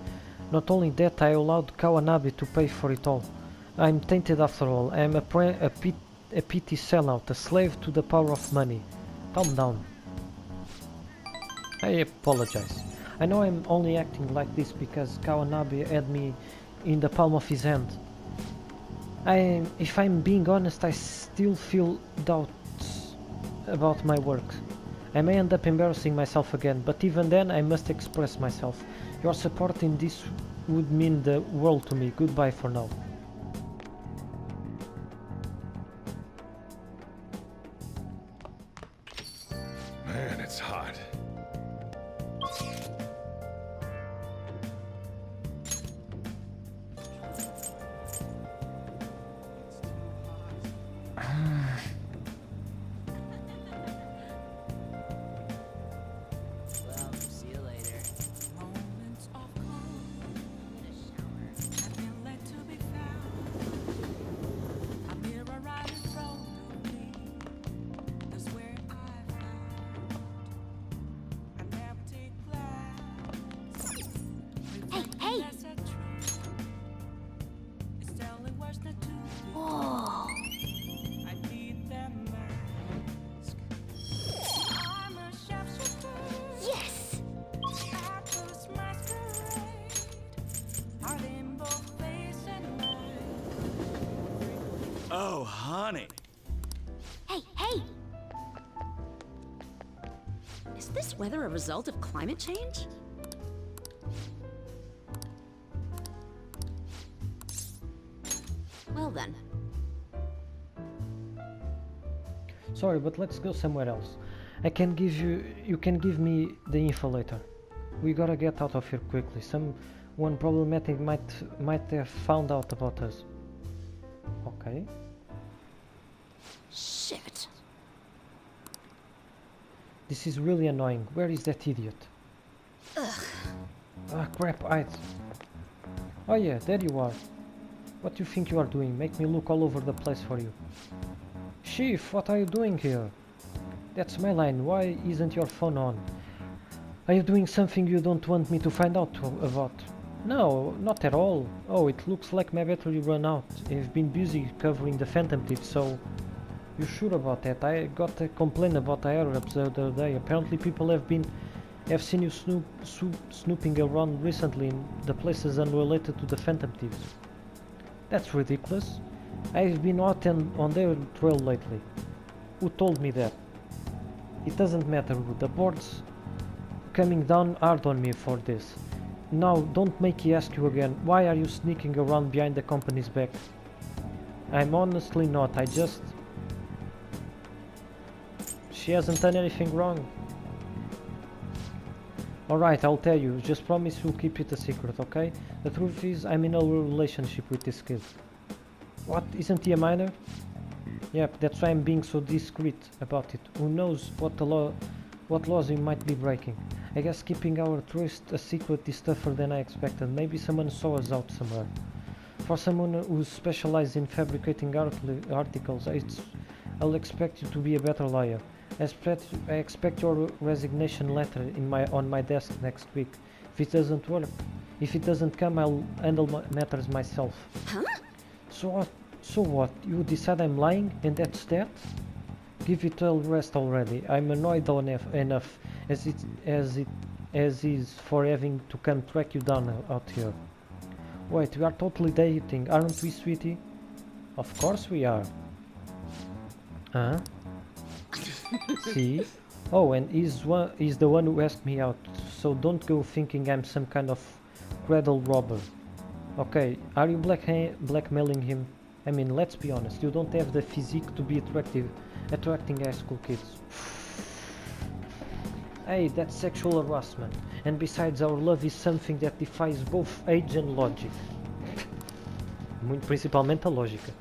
that, I allowed Kawanabe to pay for it all. I'm tainted after all. I am a petty sellout, a slave to the power of money. Calm down. I apologize. I know I'm only acting like this because Kawanabe had me in the palm of his hand. If I'm being honest, I still feel doubts about my work. I may end up embarrassing myself again, but even then I must express myself. Your support in this would mean the world to me. Goodbye for now. Man, it's hot. Oh, honey. Hey! Is this weather a result of climate change? Well then. Sorry, but let's go somewhere else. You can give me the info later. We gotta get out of here quickly. Someone problematic might have found out about us. Okay. Shit. This is really annoying. Where is that idiot? Ugh. Ah, crap, Oh yeah, there you are. What do you think you are doing? Make me look all over the place for you. Chief, what are you doing here? That's my line. Why isn't your phone on? Are you doing something you don't want me to find out about? No, not at all. Oh, it looks like my battery ran out. I've been busy covering the Phantom Thief, so... You sure about that? I got a complaint about the Arabs the other day. Apparently people have seen you snooping around recently in the places unrelated to the Phantom Thieves. That's ridiculous. I've been out on their trail lately. Who told me that? It doesn't matter who. The board's coming down hard on me for this. Now, don't make me ask you again, why are you sneaking around behind the company's back? I'm honestly not, She hasn't done anything wrong. Alright, I'll tell you, just promise you'll keep it a secret, okay? The truth is, I'm in a relationship with this kid. What, isn't he a minor? Yep, that's why I'm being so discreet about it. Who knows what laws we might be breaking. I guess keeping our trust a secret is tougher than I expected. Maybe someone saw us out somewhere. For someone who specializes in fabricating articles, I'll expect you to be a better lawyer. I expect your resignation letter on my desk next week. If it doesn't come, I'll handle matters myself. Huh? So what? You decide I'm lying, and that's that? Give it a rest already. I'm annoyed enough as is for having to come track you down out here. Wait, we are totally dating, aren't we, sweetie? Of course we are. Huh? See? Oh, and he's the one who asked me out, so don't go thinking I'm some kind of cradle robber. Okay, are you blackmailing him? I mean, let's be honest, you don't have the physique to be attracting high school kids. Hey, that's sexual harassment. And besides, our love is something that defies both age and logic. Principalmente a lógica.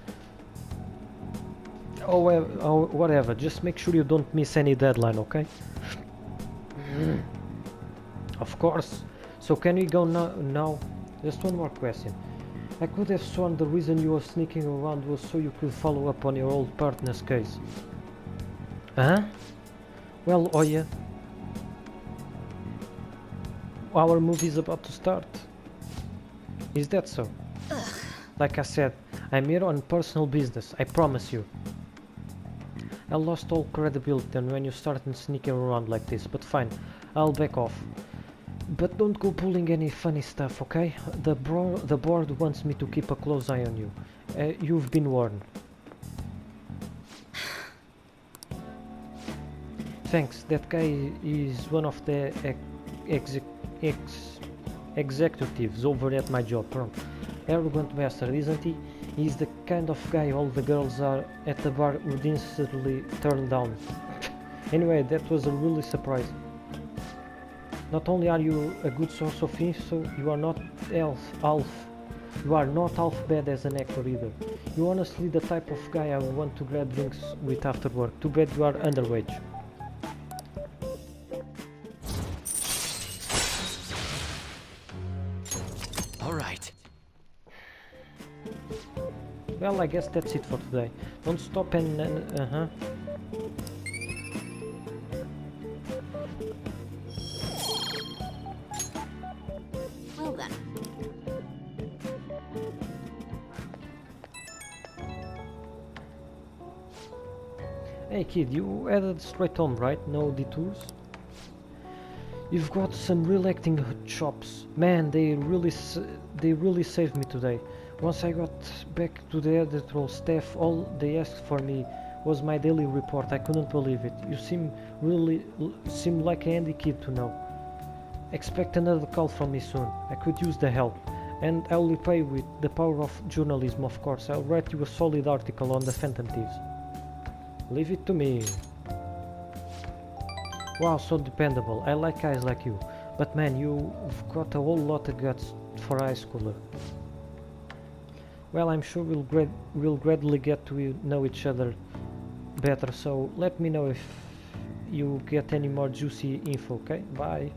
Oh, whatever. Just make sure you don't miss any deadline, okay? Of course. So can we go now? Just one more question. I could have sworn the reason you were sneaking around was so you could follow up on your old partner's case. Huh? Well, Oya, our movie's about to start. Is that so? Like I said, I'm here on personal business, I promise you. I lost all credibility when you started sneaking around like this, but fine, I'll back off. But don't go pulling any funny stuff, okay? The board wants me to keep a close eye on you. You've been warned. Thanks, that guy is one of the executives over at my job. Arrogant bastard, isn't he? He's the kind of guy all the girls are at the bar would instantly turn down. Anyway, that was a really surprise. Not only are you a good source of info, you are not half bad as an actor either. You're honestly the type of guy I would want to grab drinks with after work. Too bad you are underage. Alright. Well, I guess that's it for today. Don't stop and Well then. Hey kid, you headed straight home, right? No detours? You've got some real acting chops. Man, they really saved me today. Once I got back to the editorial staff, all they asked for me was my daily report. I couldn't believe it. You seem like a handy kid to know. Expect another call from me soon. I could use the help. And I'll repay with the power of journalism, of course. I'll write you a solid article on the Phantom Thieves. Leave it to me. Wow, so dependable. I like guys like you. But man, you've got a whole lot of guts for a high schooler. Well, I'm sure we'll gradually get to know each other better, so let me know if you get any more juicy info, okay? Bye.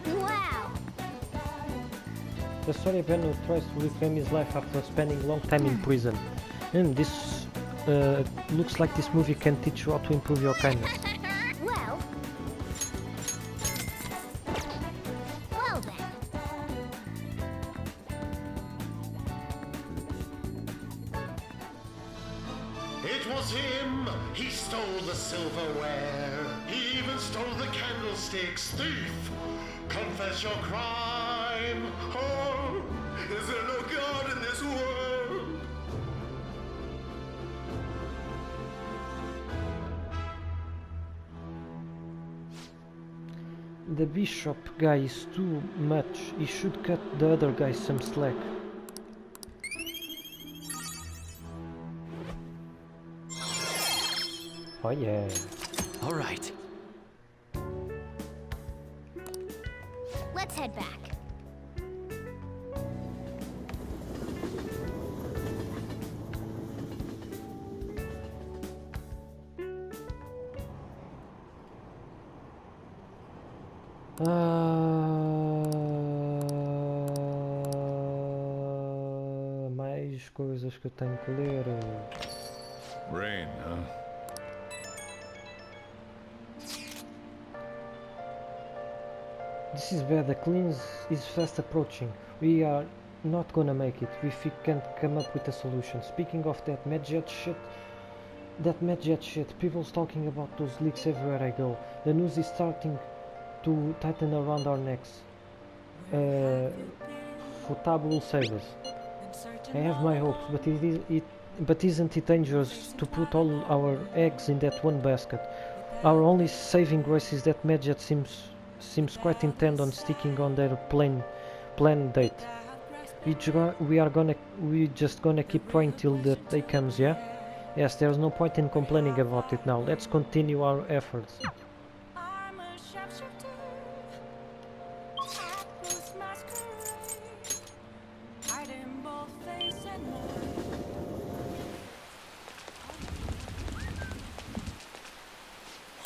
Wow. The story of Ben who tries to reclaim his life after spending a long time in prison. This looks like this movie can teach you how to improve your kindness. Well. Well then. It was him. He stole the silverware. He even stole the candlesticks. Thief! Confess your crime. Oh, is there no God in this world? The bishop guy is too much. He should cut the other guy some slack. Oh yeah. All right. Let's head back. Mais coisas que eu tenho que ler. Rain, huh? This is bad. The cleanse is fast approaching. We are not gonna make it if we can't come up with a solution. Speaking of that MedJet shit, people's talking about those leaks everywhere I go. The news is starting to tighten around our necks. Futaba will save us. I have my hopes, but isn't it dangerous to put all our eggs in that one basket? Our only saving grace is that MedJet seems quite intent on sticking on their planned date. We just gonna keep trying till the day comes, yeah? Yes, there's no point in complaining about it now. Let's continue our efforts. I'm a sharpshooter. Apples masquerade. Hiding both face and mind.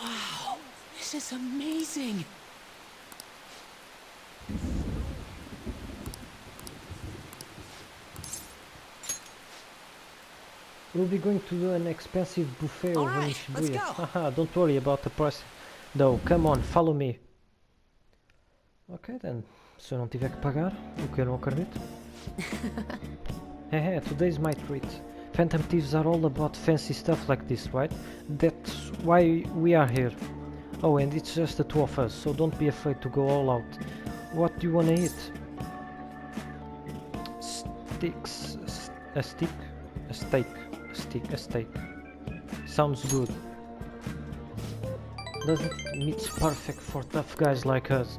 Wow, this is amazing. We'll be going to do an expensive buffet over in Alright, let's Shibuya. go. Haha, don't worry about the price though. Come on, follow me. Ok, then. Se eu não tiver que pagar, o que eu não acredito. Hehe, today's my treat. Phantom thieves are all about fancy stuff like this, right? That's why we are here. Oh, and it's just the two of us, so don't be afraid to go all out. What do you wanna eat? Sticks. A stick? A steak. A steak. Sounds good. Doesn't meat's perfect for tough guys like us.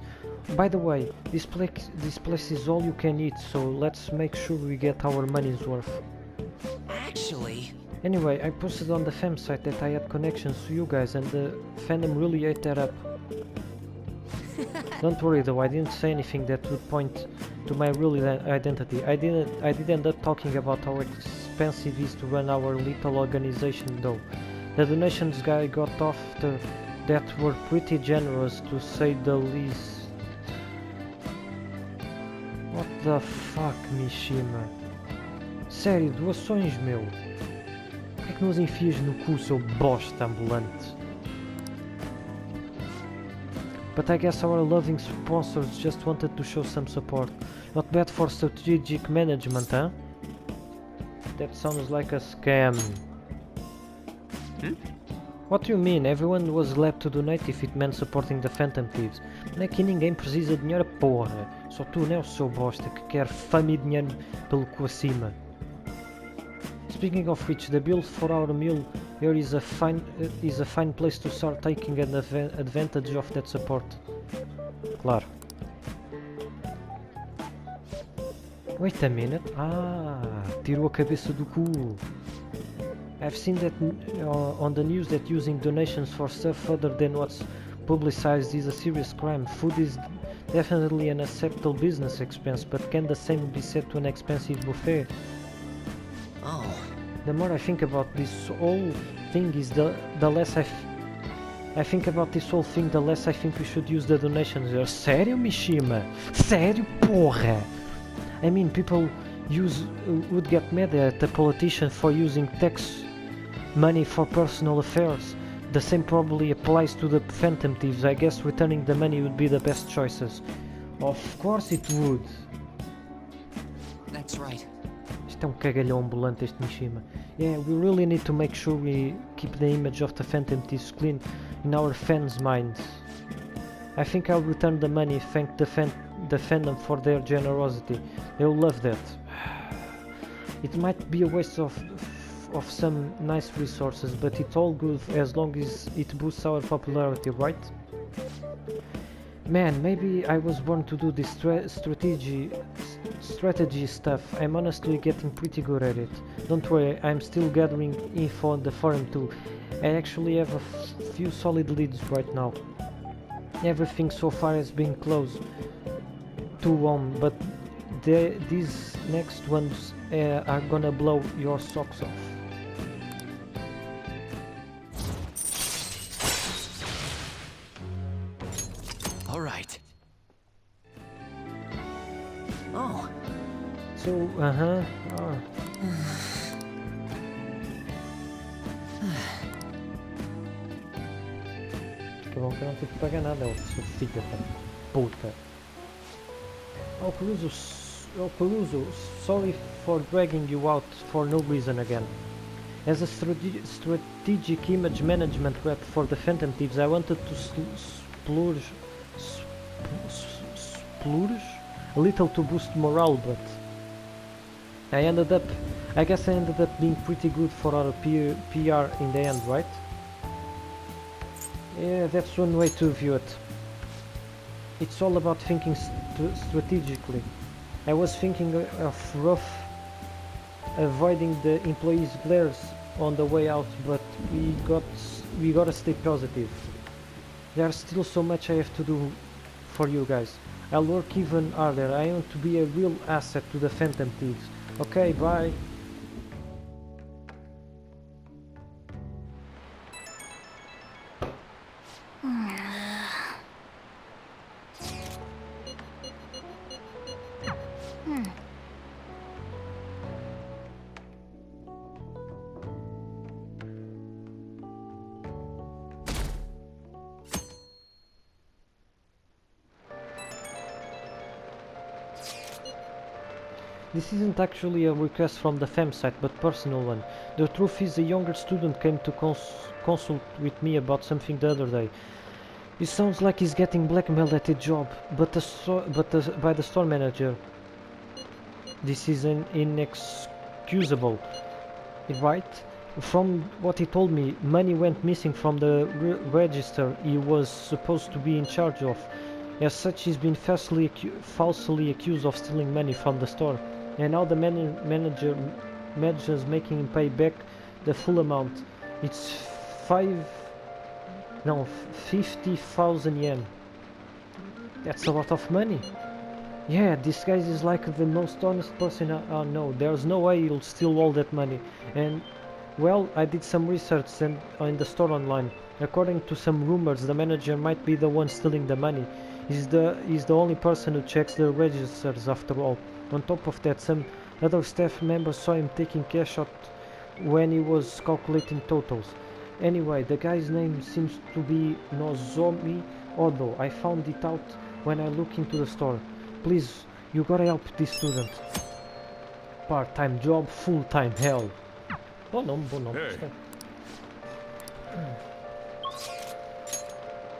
By the way, this place is all you can eat, so let's make sure we get our money's worth. Actually, Anyway, I posted on the fam site that I had connections to you guys and the fandom really ate that up. Don't worry though, I didn't say anything that would point to my real identity. I did end up talking about how expensive it is to run our little organization though. The donations guy got after that were pretty generous to say the least. What the fuck, Mishima? Sério, doações, meu? Por que é que nos enfias no cu, seu bosta ambulante? But I guess our loving sponsors just wanted to show some support. Not bad for strategic management, huh? That sounds like a scam. What do you mean? Everyone was glad to donate if it meant supporting the Phantom Thieves. Não é que ninguém precisa de dinheiro, porra. Só tu, né, o seu bosta, que quer fama e dinheiro pelo cu acima. Speaking of which, the bill for our meal here is a fine place to start taking advantage of that support. Claro. Wait a minute. Ah, tirou a cabeça do cu. I've seen that on the news that using donations for stuff other than what's publicized is a serious crime. Food is definitely an acceptable business expense, but can the same be said to an expensive buffet? oh, The more I think about this whole thing is the less I think about this whole thing, the less I think we should use the donations. Sério, Mishima? Sério, porra? I mean, people would get mad at the politician for using tax money for personal affairs. The same probably applies to the Phantom Thieves. I guess returning the money would be the best choices. Of course it would. that's right. Isto é um cagalhão ambulante, este Mishima. Yeah, we really need to make sure we keep the image of the Phantom Thieves clean in our fans' minds. I think I'll return the money, thank the fandom for their generosity. They'll love that. It might be a waste of some nice resources, but it's all good as long as it boosts our popularity, right? Man, maybe I was born to do this strategy stuff. I'm honestly getting pretty good at it. Don't worry, I'm still gathering info on the forum too. I actually have a few solid leads right now. Everything so far has been close to home, but these next ones are gonna blow your socks off. All right. Oh, So, Que bom que eu não tive que pagar nada, seu filho da puta. Oh Peluso, sorry for dragging you out for no reason again. As a strategic image management rep for the Phantom Thieves, I wanted to splurge a little to boost morale, but I guess I ended up being pretty good for our PR in the end, right? Yeah, that's one way to view it. It's all about thinking strategically. I was thinking of avoiding the employees' glares on the way out, but we gotta stay positive. There's still so much I have to do for you guys. I'll work even harder. I want to be a real asset to the Phantom Thieves. Okay, bye. This isn't actually a request from the FEM site, but personal one. The truth is, a younger student came to consult with me about something the other day. It sounds like he's getting blackmailed at his job, but by the store manager. This is inexcusable, right? From what he told me, money went missing from the register he was supposed to be in charge of. As such, he's been falsely accused of stealing money from the store, and now the manager's making him pay back the full amount. It's 50,000 yen. That's a lot of money. Yeah, this guy is like the most honest person I know. There's no way he'll steal all that money. And well, I did some research in the store online. According to some rumors, the manager might be the one stealing the money. He's the only person who checks the registers after all. On top of that, some other staff members saw him taking cash out when he was calculating totals. Anyway, the guy's name seems to be Nozomi Odo. I found it out when I looked into the store. Please, you gotta help this student. Part-time job, full-time hell. Bom nome, bom nome. Hey.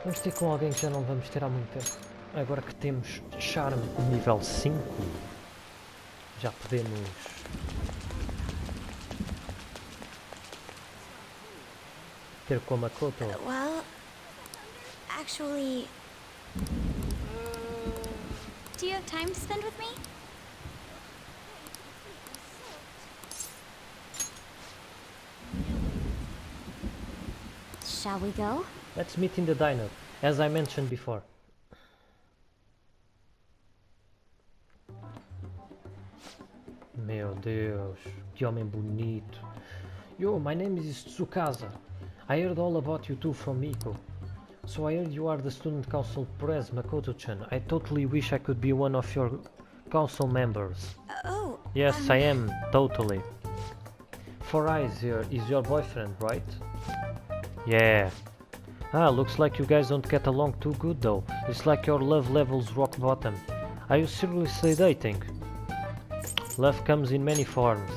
Vamos ter com alguém que já não vamos ter há muito tempo. Agora que temos charme nível 5, já podemos... ter com a Makoto. Well, actually... Do you have time to spend with me? Shall we go? Let's meet in the diner, as I mentioned before. Meu Deus, que homem bonito. Yo, my name is Tsukasa. I heard all about you too from Miko. So I heard you are the student council press, Makoto-chan. I totally wish I could be one of your council members. Oh, Yes, I am, totally. Four Eyes here is your boyfriend, right? Yeah. Ah, looks like you guys don't get along too good though. It's like your love level's rock bottom. Are you seriously dating? Love comes in many forms.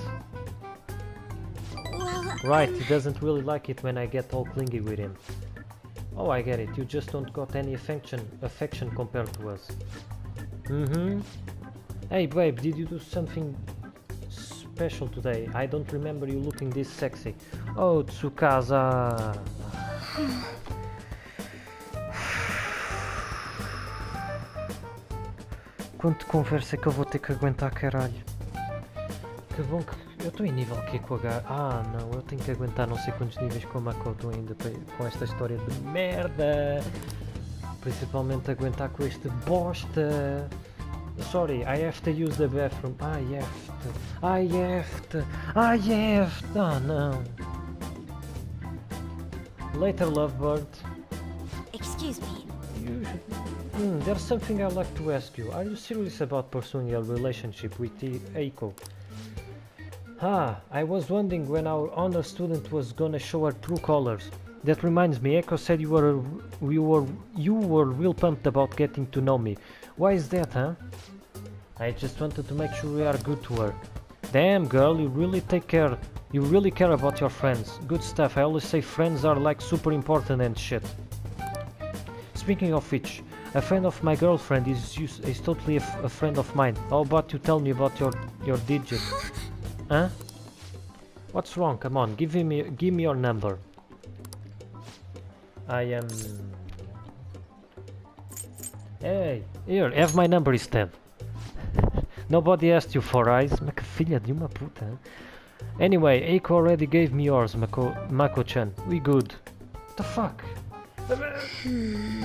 well... Right, he doesn't really like it when I get all clingy with him. Oh, I get it, you just don't got any affection compared to us. Mm-hmm. Hey babe, did you do something special today? I don't remember you looking this sexy. Oh, Tsukasa. Quanto conversa é que eu vou ter que aguentar, caralho? Que bom que... Eu estou em nível que com H... Ah, não, eu tenho que aguentar não sei quantos níveis com a Makoto ainda com esta história de merda. Principalmente aguentar com este bosta. Sorry, I have to use the bathroom. I have to. Oh não. Later, lovebird. Excuse me. There's something I'd like to ask you. Are you serious about pursuing a relationship with Eiko? I was wondering when our honor student was gonna show her true colors. That reminds me, Eiko said you were real pumped about getting to know me. Why is that, huh? I just wanted to make sure we are good to her. Damn, girl, you really take care. You really care about your friends. Good stuff. I always say friends are like super important and shit. Speaking of which, a friend of my girlfriend is totally a friend of mine. How about you tell me about your digit? Huh? What's wrong? Come on, give me your number. I am... Hey, here, have my number instead. Nobody asked you for eyes, mas que filha de uma puta. Hein? Anyway, Eiko already gave me yours, Mako-chan. We good. The fuck?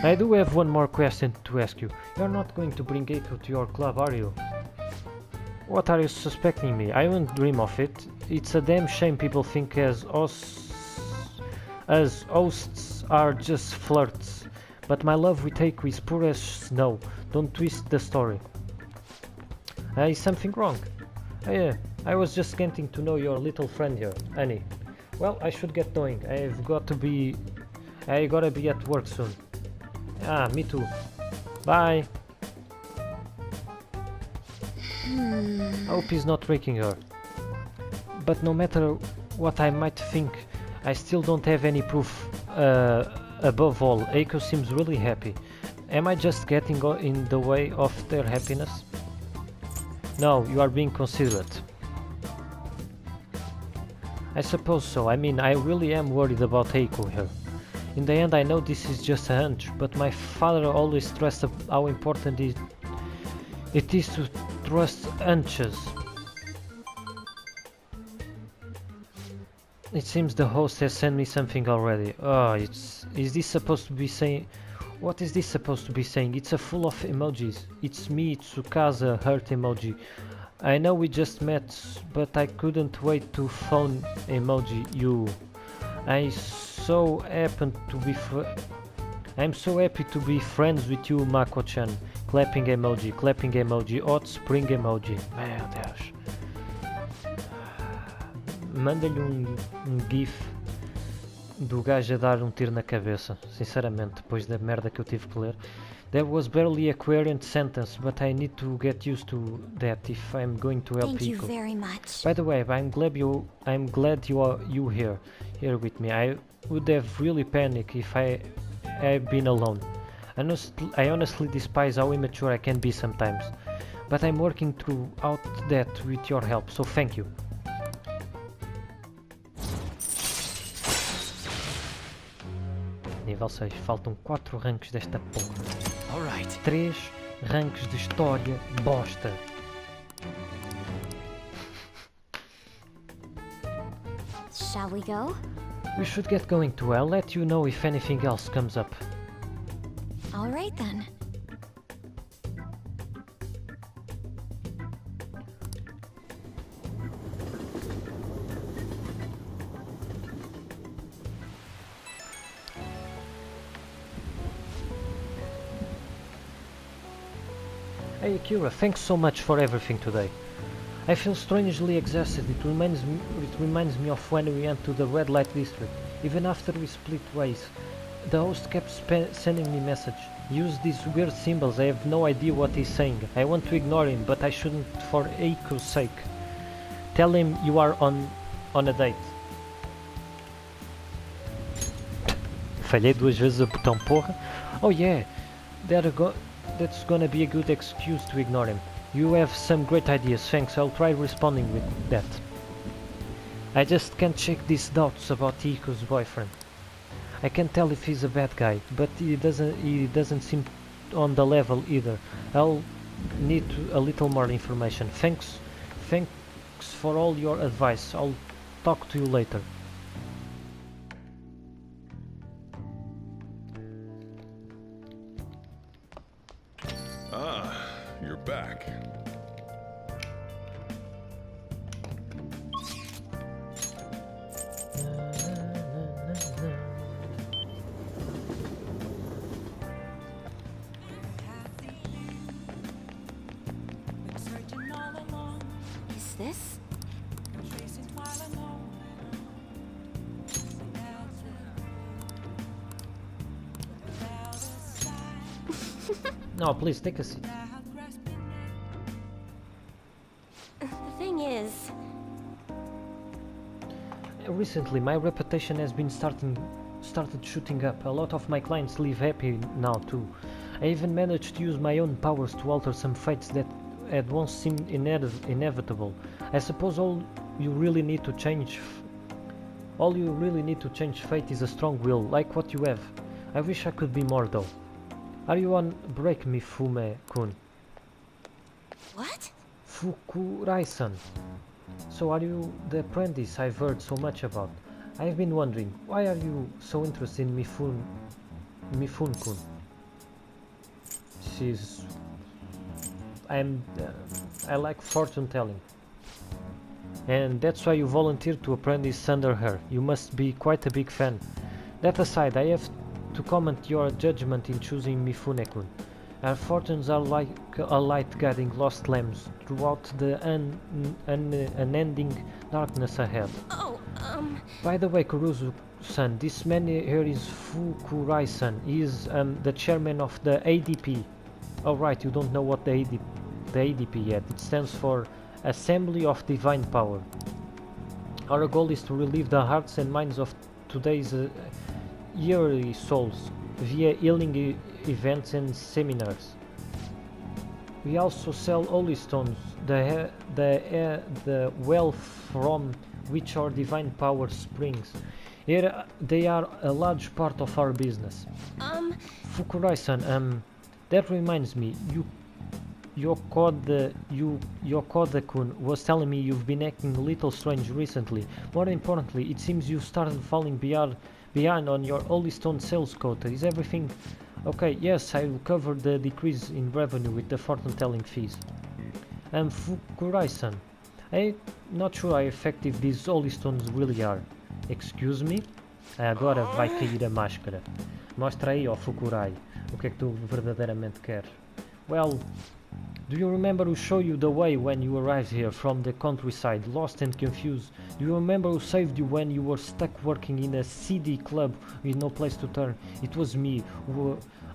I do have one more question to ask you. You're not going to bring Eiko to your club, are you? What are you suspecting me? I wouldn't dream of it. It's a damn shame people think as hosts are just flirts. But my love with Eiko is pure as snow. Don't twist the story. Is something wrong? Yeah, I was just getting to know your little friend here, Annie. Well, I should get going. I gotta be at work soon. Ah, me too. Bye. Hope he's not breaking her. But no matter what I might think, I still don't have any proof. Above all, Eiko seems really happy. Am I just getting in the way of their happiness? No, you are being considerate. I suppose so. I mean, I really am worried about Eiko here. In the end, I know this is just a hunch, but my father always stressed how important it is to trust hunches. It seems the host has sent me something already. Oh, is this supposed to be saying... What is this supposed to be saying? It's a full of emojis. It's me, Tsukasa, heart emoji. I know we just met, but I couldn't wait to phone emoji you. I'm so happy to be friends with you, Mako-chan. Clapping emoji, hot spring emoji. Meu Deus. Manda-lhe gif do gajo a dar tiro na cabeça, sinceramente, depois da merda que eu tive que ler. That was barely a coherent sentence, but I need to get used to that if I'm going to help Thank you Eiko. very much. By the way, I'm glad you are here with me. I would have really panicked if I had been alone. I honestly despise how immature I can be sometimes, but I'm working throughout that with your help, so thank you. Nível 6, faltam 4 ranks desta porra. 3 ranks de história bosta. Shall we go? We should get going too. I'll let you know if anything else comes up. All right then. Hey Akira, thanks so much for everything today. I feel strangely exhausted. It reminds me of when we went to the red light district. Even after we split ways, the host kept sending me messages. Use these weird symbols. I have no idea what he's saying. I want to ignore him, but I shouldn't for Eiko's sake. Tell him you are on a date. Falhei 2 vezes o botão, porra. Oh yeah, that's gonna be a good excuse to ignore him. You have some great ideas, thanks. I'll try responding with that. I just can't shake these doubts about Eiko's boyfriend. I can't tell if he's a bad guy, but he doesn't seem on the level either. I'll need a little more information. Thanks for all your advice. I'll talk to you later. Ah, you're back. Is this? No, please take a seat. The thing is... Recently, my reputation has been started shooting up. A lot of my clients live happy now too. I even managed to use my own powers to alter some fates that had once seemed inevitable. I suppose all you really need to change fate is a strong will, like what you have. I wish I could be more though. Are you on break, Mifume-kun? What? Fukurai-san. So are you the apprentice I've heard so much about? I've been wondering, why are you so interested in Mifune-kun? I like fortune telling. And that's why you volunteered to apprentice under her. You must be quite a big fan. That aside, I have to comment your judgment in choosing Mifune-kun. Her fortunes are like a light guiding lost lambs throughout the unending darkness ahead. Oh, By the way, Kuruzu-san, this man here is Fukurai-san. He is the chairman of the ADP. Oh right, you don't know what the ADP yet. It stands for Assembly of Divine Power. Our goal is to relieve the hearts and minds of today's yearly souls via healing events and seminars. We also sell holy stones, the well from which our divine power springs. Here they are a large part of our business. Fukurai-san, that reminds me, Yokode-kun was telling me you've been acting a little strange recently. More importantly, it seems you started falling behind on your holy stone sales quota. Is everything okay? Yes, I will cover the decrease in revenue with the fortune telling fees. Fukurai-san, I'm not sure how effective these holy stones really are. Excuse me? Agora vai cair a máscara. Mostra aí, ó Fukurai, o que é que tu verdadeiramente queres. Well, do you remember who showed you the way when you arrived here from the countryside, lost and confused? Do you remember who saved you when you were stuck working in a seedy club with no place to turn? It was me.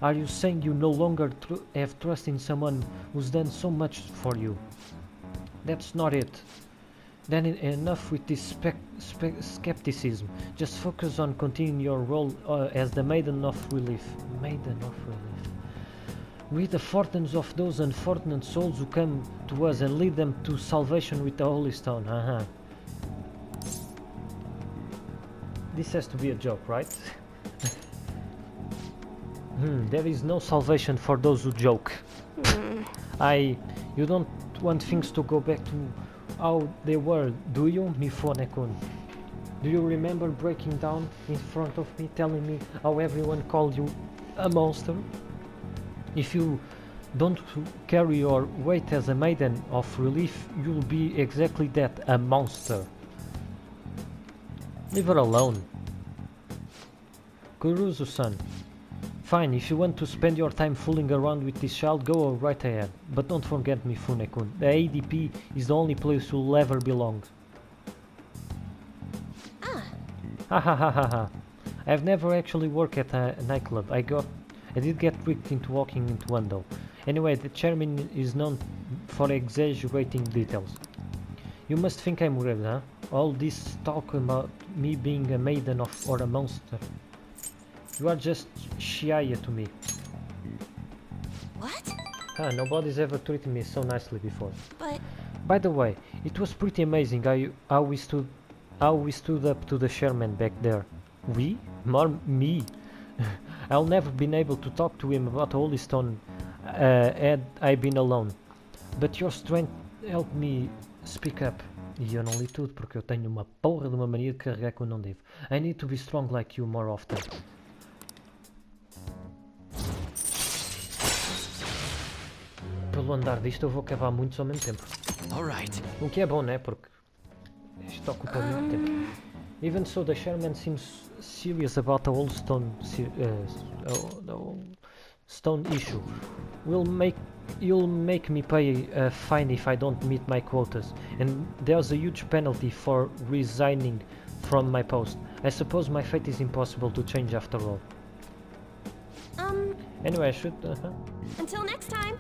Are you saying you no longer have trust in someone who's done so much for you? That's not it. Then enough with this skepticism. Just focus on continuing your role as the Maiden of Relief. Maiden of Relief. With the fortunes of those unfortunate souls who come to us and lead them to salvation with the Holy Stone. This has to be a joke, right? There is no salvation for those who joke. You don't want things to go back to how they were, do you, Mifune-kun? Do you remember breaking down in front of me, telling me how everyone called you a monster? If you don't carry your weight as a maiden of relief, you'll be exactly that, a monster. Leave her alone. Kuruzu-san, fine, if you want to spend your time fooling around with this child, go right ahead. But don't forget Mifune-kun, the ADP is the only place you'll ever belong. Ha ha ha ha ha. I've never actually worked at a nightclub. I did get tricked into walking into one though. Anyway, the chairman is known for exaggerating details. You must think I'm weird, huh? All this talk about me being a maiden or a monster. You are just Shiaya to me. What? Nobody's ever treated me so nicely before. But... By the way, it was pretty amazing how we stood up to the chairman back there. We? More me. I'll never been able to talk to him about Holy Stone had I been alone. But your strength helped me speak up. E eu não li tudo porque eu tenho uma porra de uma mania de carregar quando não devo. I need to be strong like you more often. Pelo andar disto eu vou acabar muitos ao mesmo tempo. Alright. O que é bom, né? Porque isto ocupa muito tempo. Even so, the chairman seems serious about the whole stone issue. You'll make me pay a fine if I don't meet my quotas, and there's a huge penalty for resigning from my post. I suppose my fate is impossible to change after all. Anyway, I should... Until next time!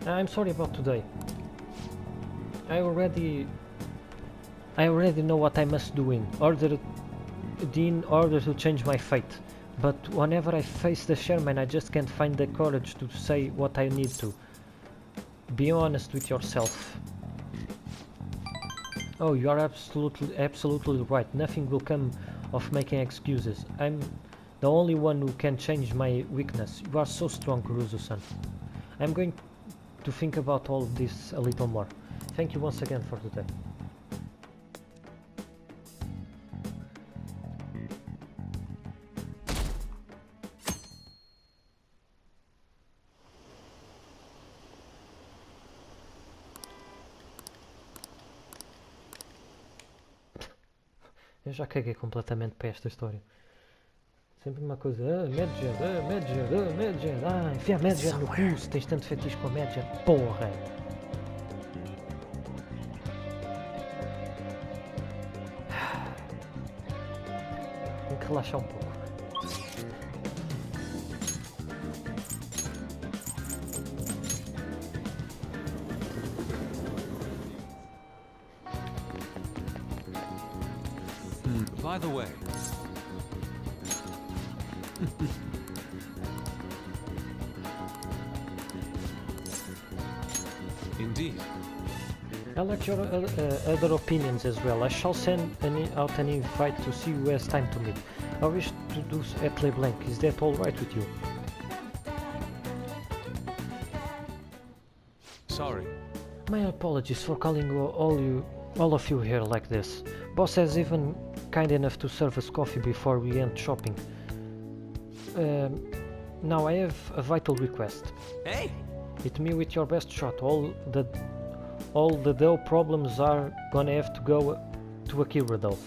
I'm sorry about today. I already know what I must do in order to change my fate. But whenever I face the chairman, I just can't find the courage to say what I need to. Be honest with yourself. Oh, you are absolutely right. Nothing will come of making excuses. I'm the only one who can change my weakness. You are so strong, Kuruzu-san. I'm going to think about all this a little more. Thank you once again for today. Eu já caguei completamente para esta história. Sempre uma coisa, Medjed, enfia Medjed no cu se tens tanto fetiche com a Medjed, porra! Tenho que relaxar um pouco. By the way, indeed. I like your other opinions as well. I shall send out an invite to see who has time to meet. I wish to do at Le Blanc. Is that alright with you? Sorry. My apologies for calling all of you here like this. Boss has even kind enough to serve us coffee before we went shopping. Now I have a vital request. Hey! Hit me with your best shot. All the dough problems are gonna have to go to Akira though.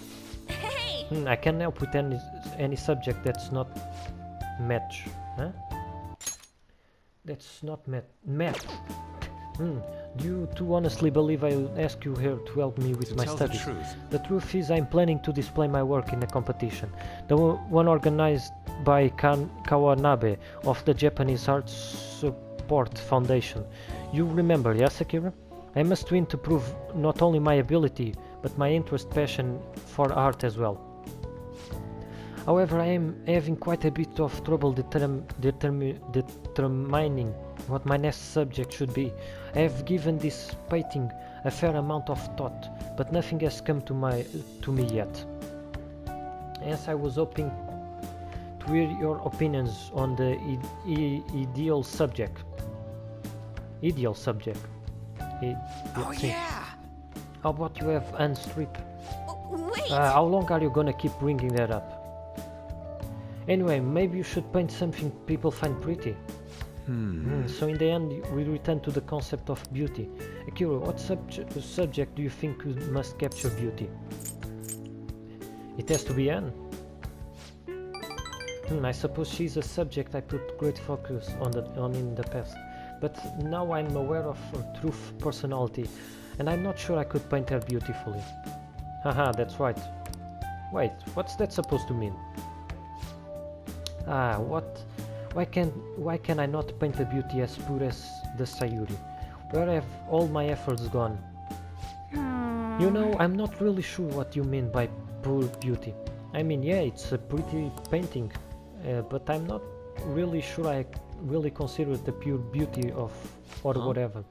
Hey! I can help with any subject that's not match. Huh? That's not math. Do you two honestly believe I will ask you here to help me with my studies? The truth is I'm planning to display my work in a competition. The one organized by Kawanabe of the Japanese Arts Support Foundation. You remember, yes, Akira? I must win to prove not only my ability, but my passion for art as well. However, I am having quite a bit of trouble determining what my next subject should be. I have given this painting a fair amount of thought, but nothing has come to me yet. Hence, I was hoping to hear your opinions on the ideal subject. Oh yeah! How about you have unstrip? Wait! How long are you gonna keep bringing that up? Anyway, maybe you should paint something people find pretty. So in the end, we return to the concept of beauty. Akira, what subject do you think must capture beauty? It has to be Anne. I suppose she's a subject I put great focus on in the past. But now I'm aware of her true personality, and I'm not sure I could paint her beautifully. Haha, that's right. Wait, what's that supposed to mean? What? Why can I not paint a beauty as pure as the Sayuri? Where have all my efforts gone? You know, I'm not really sure what you mean by pure beauty. I mean, yeah, it's a pretty painting, but I'm not really sure I really consider it the pure beauty of or whatever.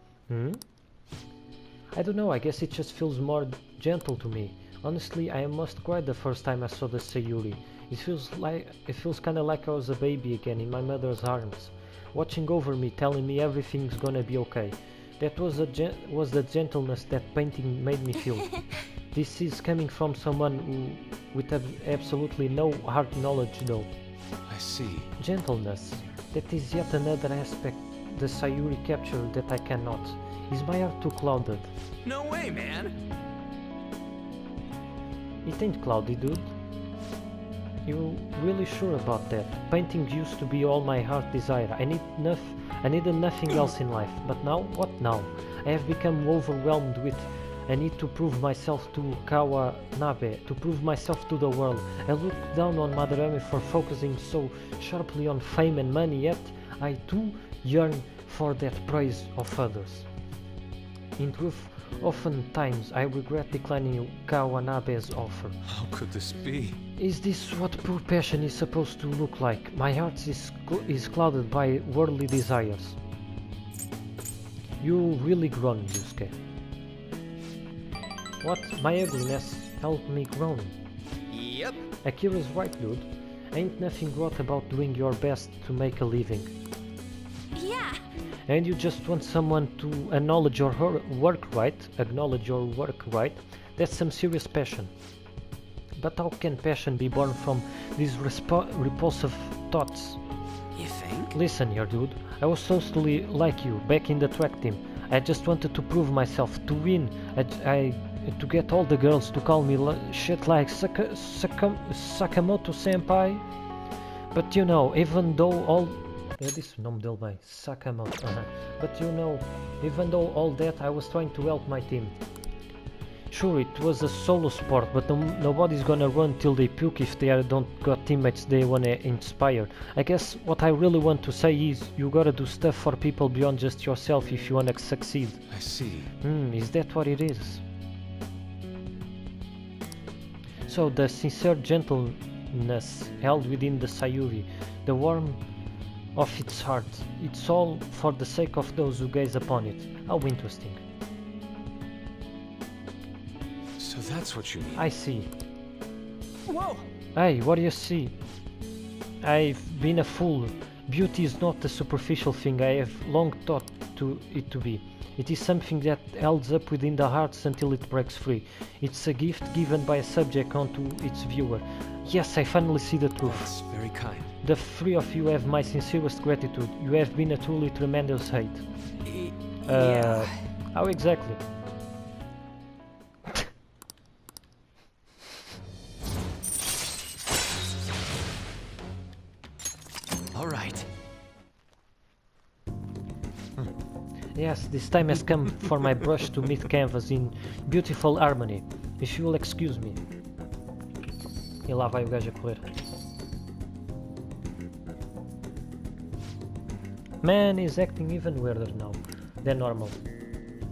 I don't know, I guess it just feels more gentle to me. Honestly, I almost cried the first time I saw the Sayuri. It feels kinda like I was a baby again in my mother's arms, watching over me, telling me everything's gonna be okay. That was the gentleness that painting made me feel. This is coming from someone with absolutely no art knowledge though. I see. Gentleness. That is yet another aspect the Sayuri captured that I cannot. Is my art too clouded? No way, man! It ain't cloudy, dude. You really sure about that? Painting used to be all my heart desire. I needed nothing else in life. But now, what now? I have become overwhelmed with I need to prove myself to Kawanabe, to prove myself to the world. I look down on Madarame for focusing so sharply on fame and money, yet I too yearn for that praise of others. In truth, oftentimes I regret declining Kawanabe's offer. How could this be? Is this what pure passion is supposed to look like? My heart is clouded by worldly desires. You really grown, Yusuke. What? My ugliness helped me grow. Yep. Akira's right, dude. Ain't nothing wrong about doing your best to make a living. Yeah. And you just want someone to acknowledge your work, right? Acknowledge your work, right? That's some serious passion. But how can passion be born from these repulsive thoughts? You think? Listen here, dude. I was totally like you, back in the track team. I just wanted to prove myself, to win. To get all the girls to call me shit like Sakamoto-senpai. But you know, even though all... É disse o nome dele bem, Sakamoto. But you know, even though all that, I was trying to help my team. Sure, it was a solo sport, but nobody's gonna run till they puke if they don't got teammates they wanna inspire. I guess what I really want to say is, you gotta do stuff for people beyond just yourself if you wanna succeed. I see. Is that what it is? So the sincere gentleness held within the Sayuri, the warmth of its heart, it's all for the sake of those who gaze upon it. How interesting. So that's what you mean. I see. Whoa! Hey, what do you see? I've been a fool. Beauty is not a superficial thing I have long thought it to be. It is something that holds up within the hearts until it breaks free. It's a gift given by a subject onto its viewer. Yes, I finally see the truth. That's very kind. The three of you have my sincerest gratitude. You have been a truly tremendous aid. Yeah. How exactly? All right. Yes, this time has come for my brush to meet canvas in beautiful harmony. If you will excuse me. E lá vai o gajo a correr. Man is acting even weirder now than normal.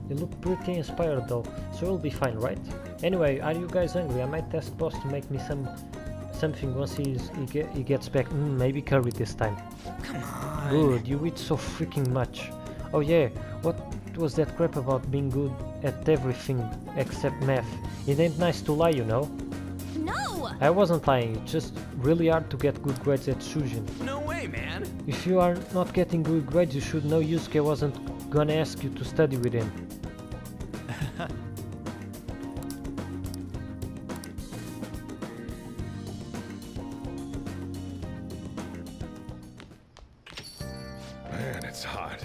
You look pretty inspired though, so you'll be fine, right? Anyway, are you guys hungry? I might ask boss to make me something once he gets back. Maybe curry this time. Come on. Good, you eat so freaking much. Oh yeah, what was that crap about being good at everything except math? It ain't nice to lie, you know. No! I wasn't lying, it's just really hard to get good grades at Shujin. No way, man. If you are not getting good grades, you should know Yusuke wasn't gonna ask you to study with him. Man, it's hot.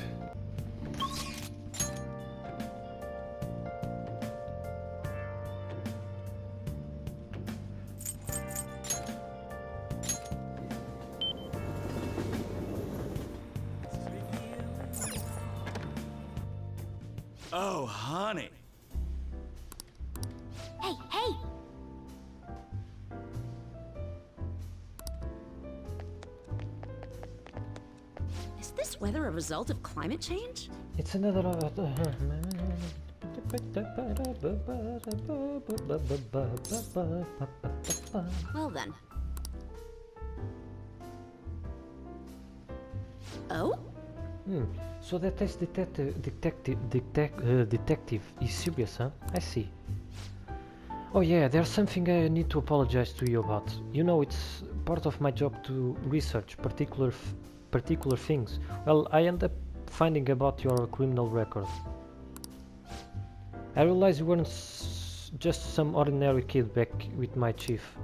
Oh, honey. Hey, hey! Is this weather a result of climate change? It's another... Well then. Oh? So that this detective is serious, huh? I see. Oh yeah, there's something I need to apologize to you about. You know, it's part of my job to research particular things. Well, I end up finding about your criminal record. I realized you weren't just some ordinary kid back with my chief.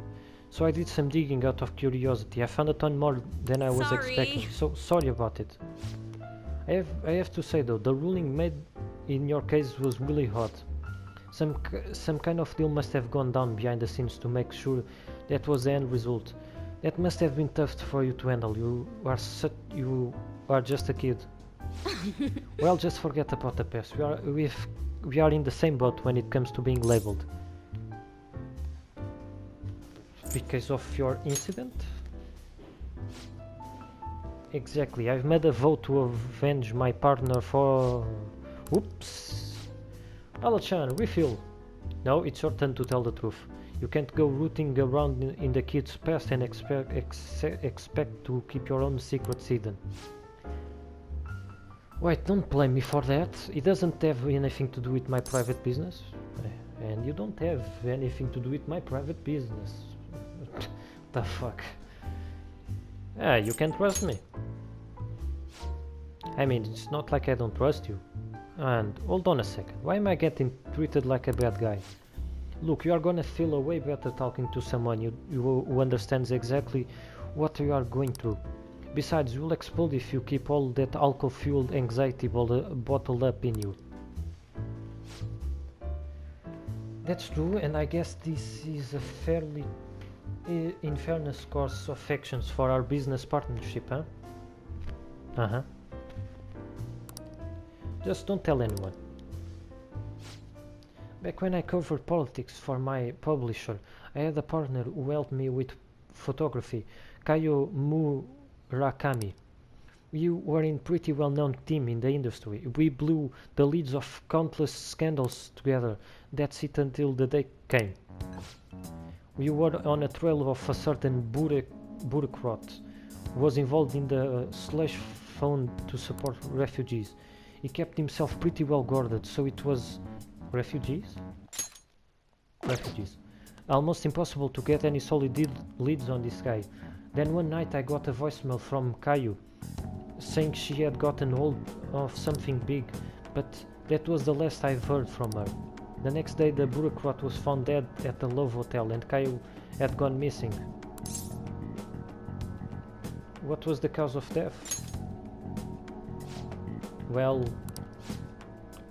So I did some digging out of curiosity. I found a ton more than I was expecting. So sorry about it. I have to say though, the ruling made in your case was really hot. Some kind of deal must have gone down behind the scenes to make sure that was the end result. That must have been tough for you to handle. You are just a kid. Well, just forget about the past. We are in the same boat when it comes to being labeled. Because of your incident? Exactly, I've made a vote to avenge my partner for... Oops! Ala-chan, refill! No, it's your turn to tell the truth. You can't go rooting around in the kid's past and expect to keep your own secrets hidden. Wait, don't blame me for that. It doesn't have anything to do with my private business. And you don't have anything to do with my private business. The fuck? Ah, you can trust me. I mean, it's not like I don't trust you. And hold on a second, why am I getting treated like a bad guy? Look, you are gonna feel a way better talking to someone who understands exactly what you are going through. Besides, you'll explode if you keep all that alcohol-fueled anxiety bottled up in you. That's true, and I guess this is a fairly, in fairness, course of actions for our business partnership, huh? Uh-huh. Just don't tell anyone. Back when I covered politics for my publisher, I had a partner who helped me with photography, Kayo Murakami. We were in pretty well-known team in the industry. We blew the leads of countless scandals together. That's it until the day came. We were on a trail of a certain bureaucrat who was involved in the slush fund to support refugees. He kept himself pretty well guarded, so it was... Refugees? Refugees. Almost impossible to get any solid leads on this guy. Then one night I got a voicemail from Kayu, saying she had gotten hold of something big, but that was the last I've heard from her. The next day the bureaucrat was found dead at the Love Hotel and Kayu had gone missing. What was the cause of death? Well,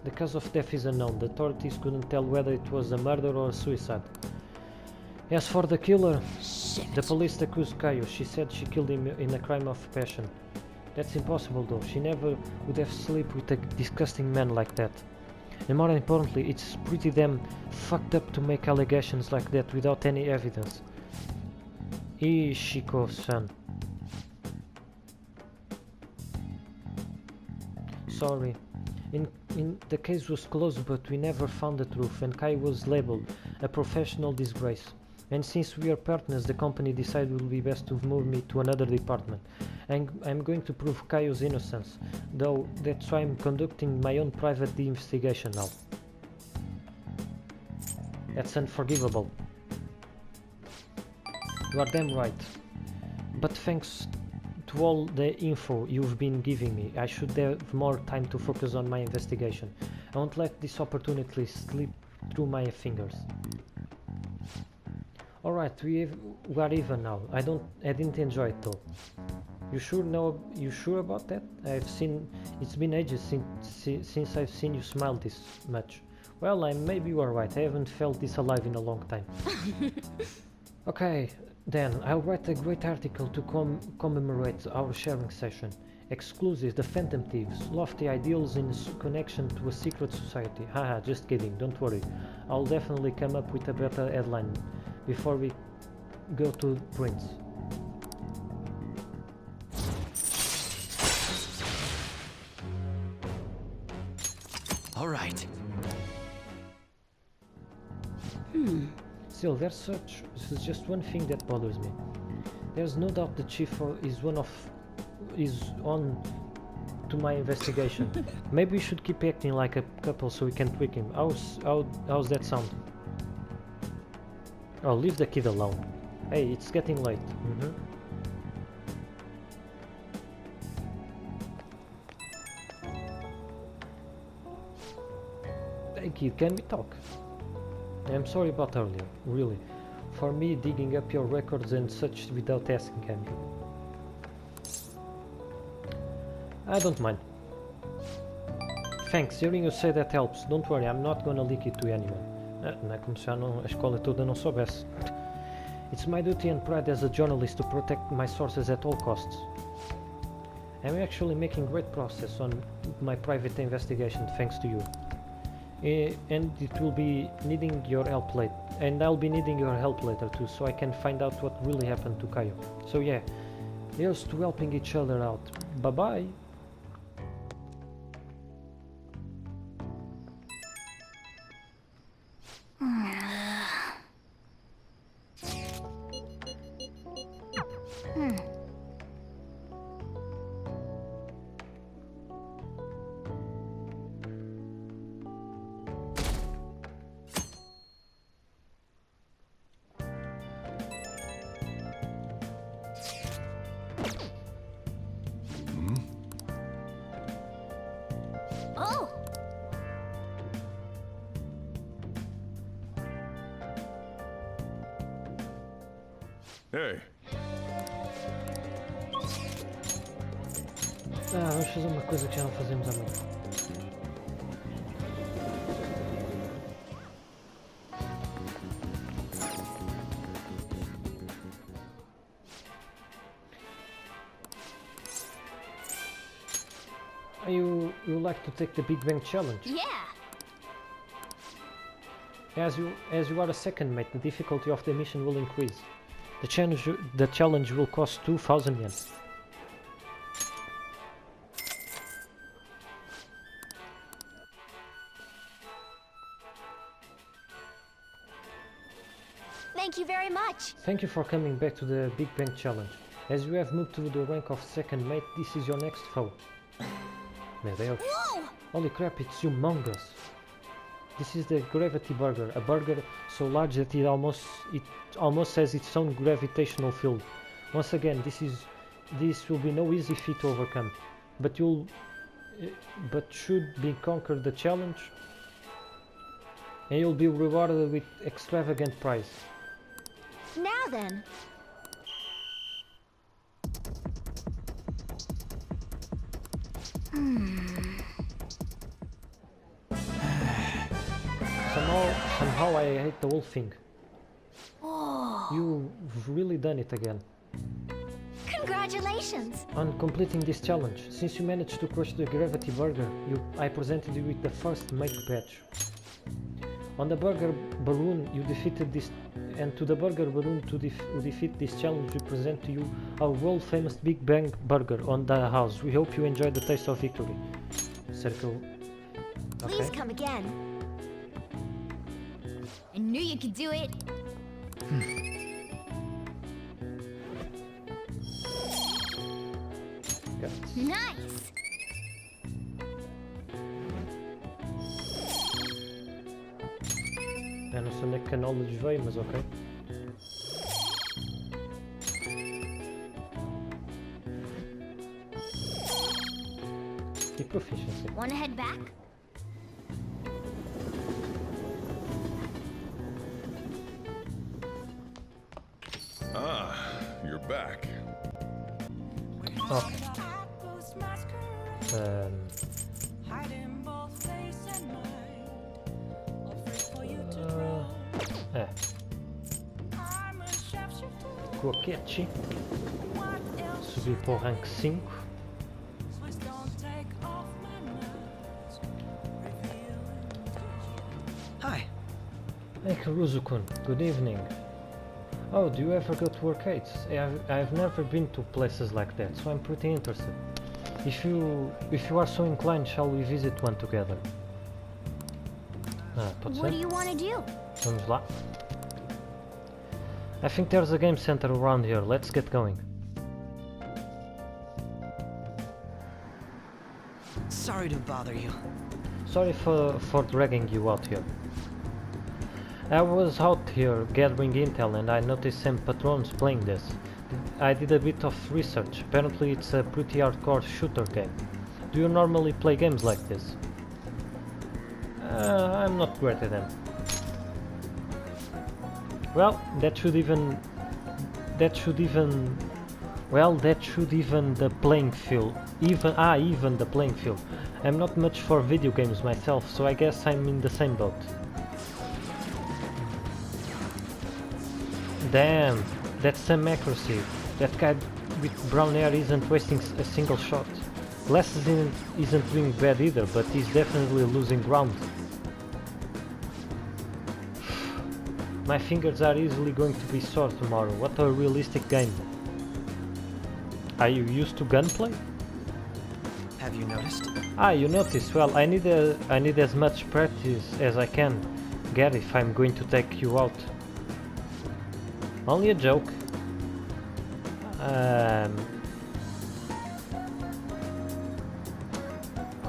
the cause of death is unknown. The authorities couldn't tell whether it was a murder or a suicide. As for the killer, the police accused Kayo. She said she killed him in a crime of passion. That's impossible though. She never would have slept with a disgusting man like that. And more importantly, it's pretty damn fucked up to make allegations like that without any evidence. Ishiko-san. Sorry. The case was closed, but we never found the truth, and Kai was labeled a professional disgrace. And since we are partners, the company decided it would be best to move me to another department. I'm going to prove Kaio's innocence, though that's why I'm conducting my own private investigation now. That's unforgivable. You are damn right. But thanks to all the info you've been giving me, I should have more time to focus on my investigation. I won't let this opportunity slip through my fingers. Alright, we are even now. I didn't enjoy it though. You sure about that? It's been ages since I've seen you smile this much. Well, maybe you are right. I haven't felt this alive in a long time. Okay, then I'll write a great article to commemorate our sharing session. Exclusive, the Phantom Thieves, lofty ideals in connection to a secret society. Haha, just kidding, don't worry. I'll definitely come up with a better headline before we go to print. All right. Still, there's just one thing that bothers me. There's no doubt the chief is on to my investigation. Maybe we should keep acting like a couple so we can trick him. How's that sound? Oh, leave the kid alone. Hey, it's getting late. Hey kid, can we talk? I'm sorry about earlier, really. For me digging up your records and such without asking anything. I don't mind. Thanks, hearing you say that helps. Don't worry, I'm not gonna leak it to anyone. Não é como se a escola toda não soubesse. It's my duty and pride as a journalist to protect my sources at all costs. I'm actually making great progress on my private investigation thanks to you. And it will be needing your help later. And I'll be needing your help later too, so I can find out what really happened to Kaio. So yeah, here's to helping each other out. Bye bye. Hey. Vamos fazer uma coisa que já não fazemos há muito. You like to take the Big Bang Challenge? Yeah. As you are a second mate, the difficulty of the mission will increase. The challenge will cost 2,000 yen. Thank you very much. Thank you for coming back to the Big Bang Challenge. As you have moved to the rank of second mate, this is your next foe. Meu Deus. Whoa! Holy crap, it's humongous. This is the Gravity Burger, a burger so large that it almost has its own gravitational field. Once again, this will be no easy feat to overcome, but should be conquer the challenge, and you'll be rewarded with extravagant prize. Now then. Somehow I hate the whole thing. Oh. You've really done it again. Congratulations. On completing this challenge, since you managed to crush the Gravity Burger, I presented you with the first make badge. On the Burger Balloon you defeated this, and to the Burger Balloon to defeat this challenge we present to you our world famous Big Bang Burger on the house. We hope you enjoy the taste of victory. Circle. Okay. Please come again. I knew you could do it. Yes. Nice. Eu não sei onde é que a knowledge veio, mas ok. E proficiency. Wanna head back? Ah, you're back. Ok. Hiding both face and mind. Afraid for you to É. I'm a shapeshifter. Croquete. What else? Subir para o rank 5. Swiss don't take off my mask. Revealing Hi. Hey Caruso-kun, good evening. Oh, do you ever go to arcades? I've never been to places like that, so I'm pretty interested. If you are so inclined, shall we visit one together? Pode What do ser? you want to do? Vamos lá. I think there's a game center around here. Let's get going. Sorry to bother you. Sorry for dragging you out here. I was out here gathering intel and I noticed some patrons playing this. I did a bit of research. Apparently it's a pretty hardcore shooter game. Do you normally play games like this? I'm not great at them. Well, that should even the playing field. Even the playing field. I'm not much for video games myself, so I guess I'm in the same boat. Damn, that's some accuracy. That guy with brown hair isn't wasting a single shot. Glasses isn't doing bad either, but he's definitely losing ground. My fingers are easily going to be sore tomorrow. What a realistic game. Are you used to gunplay? Have you noticed? You noticed. Well, I need as much practice as I can get if I'm going to take you out. Only a joke.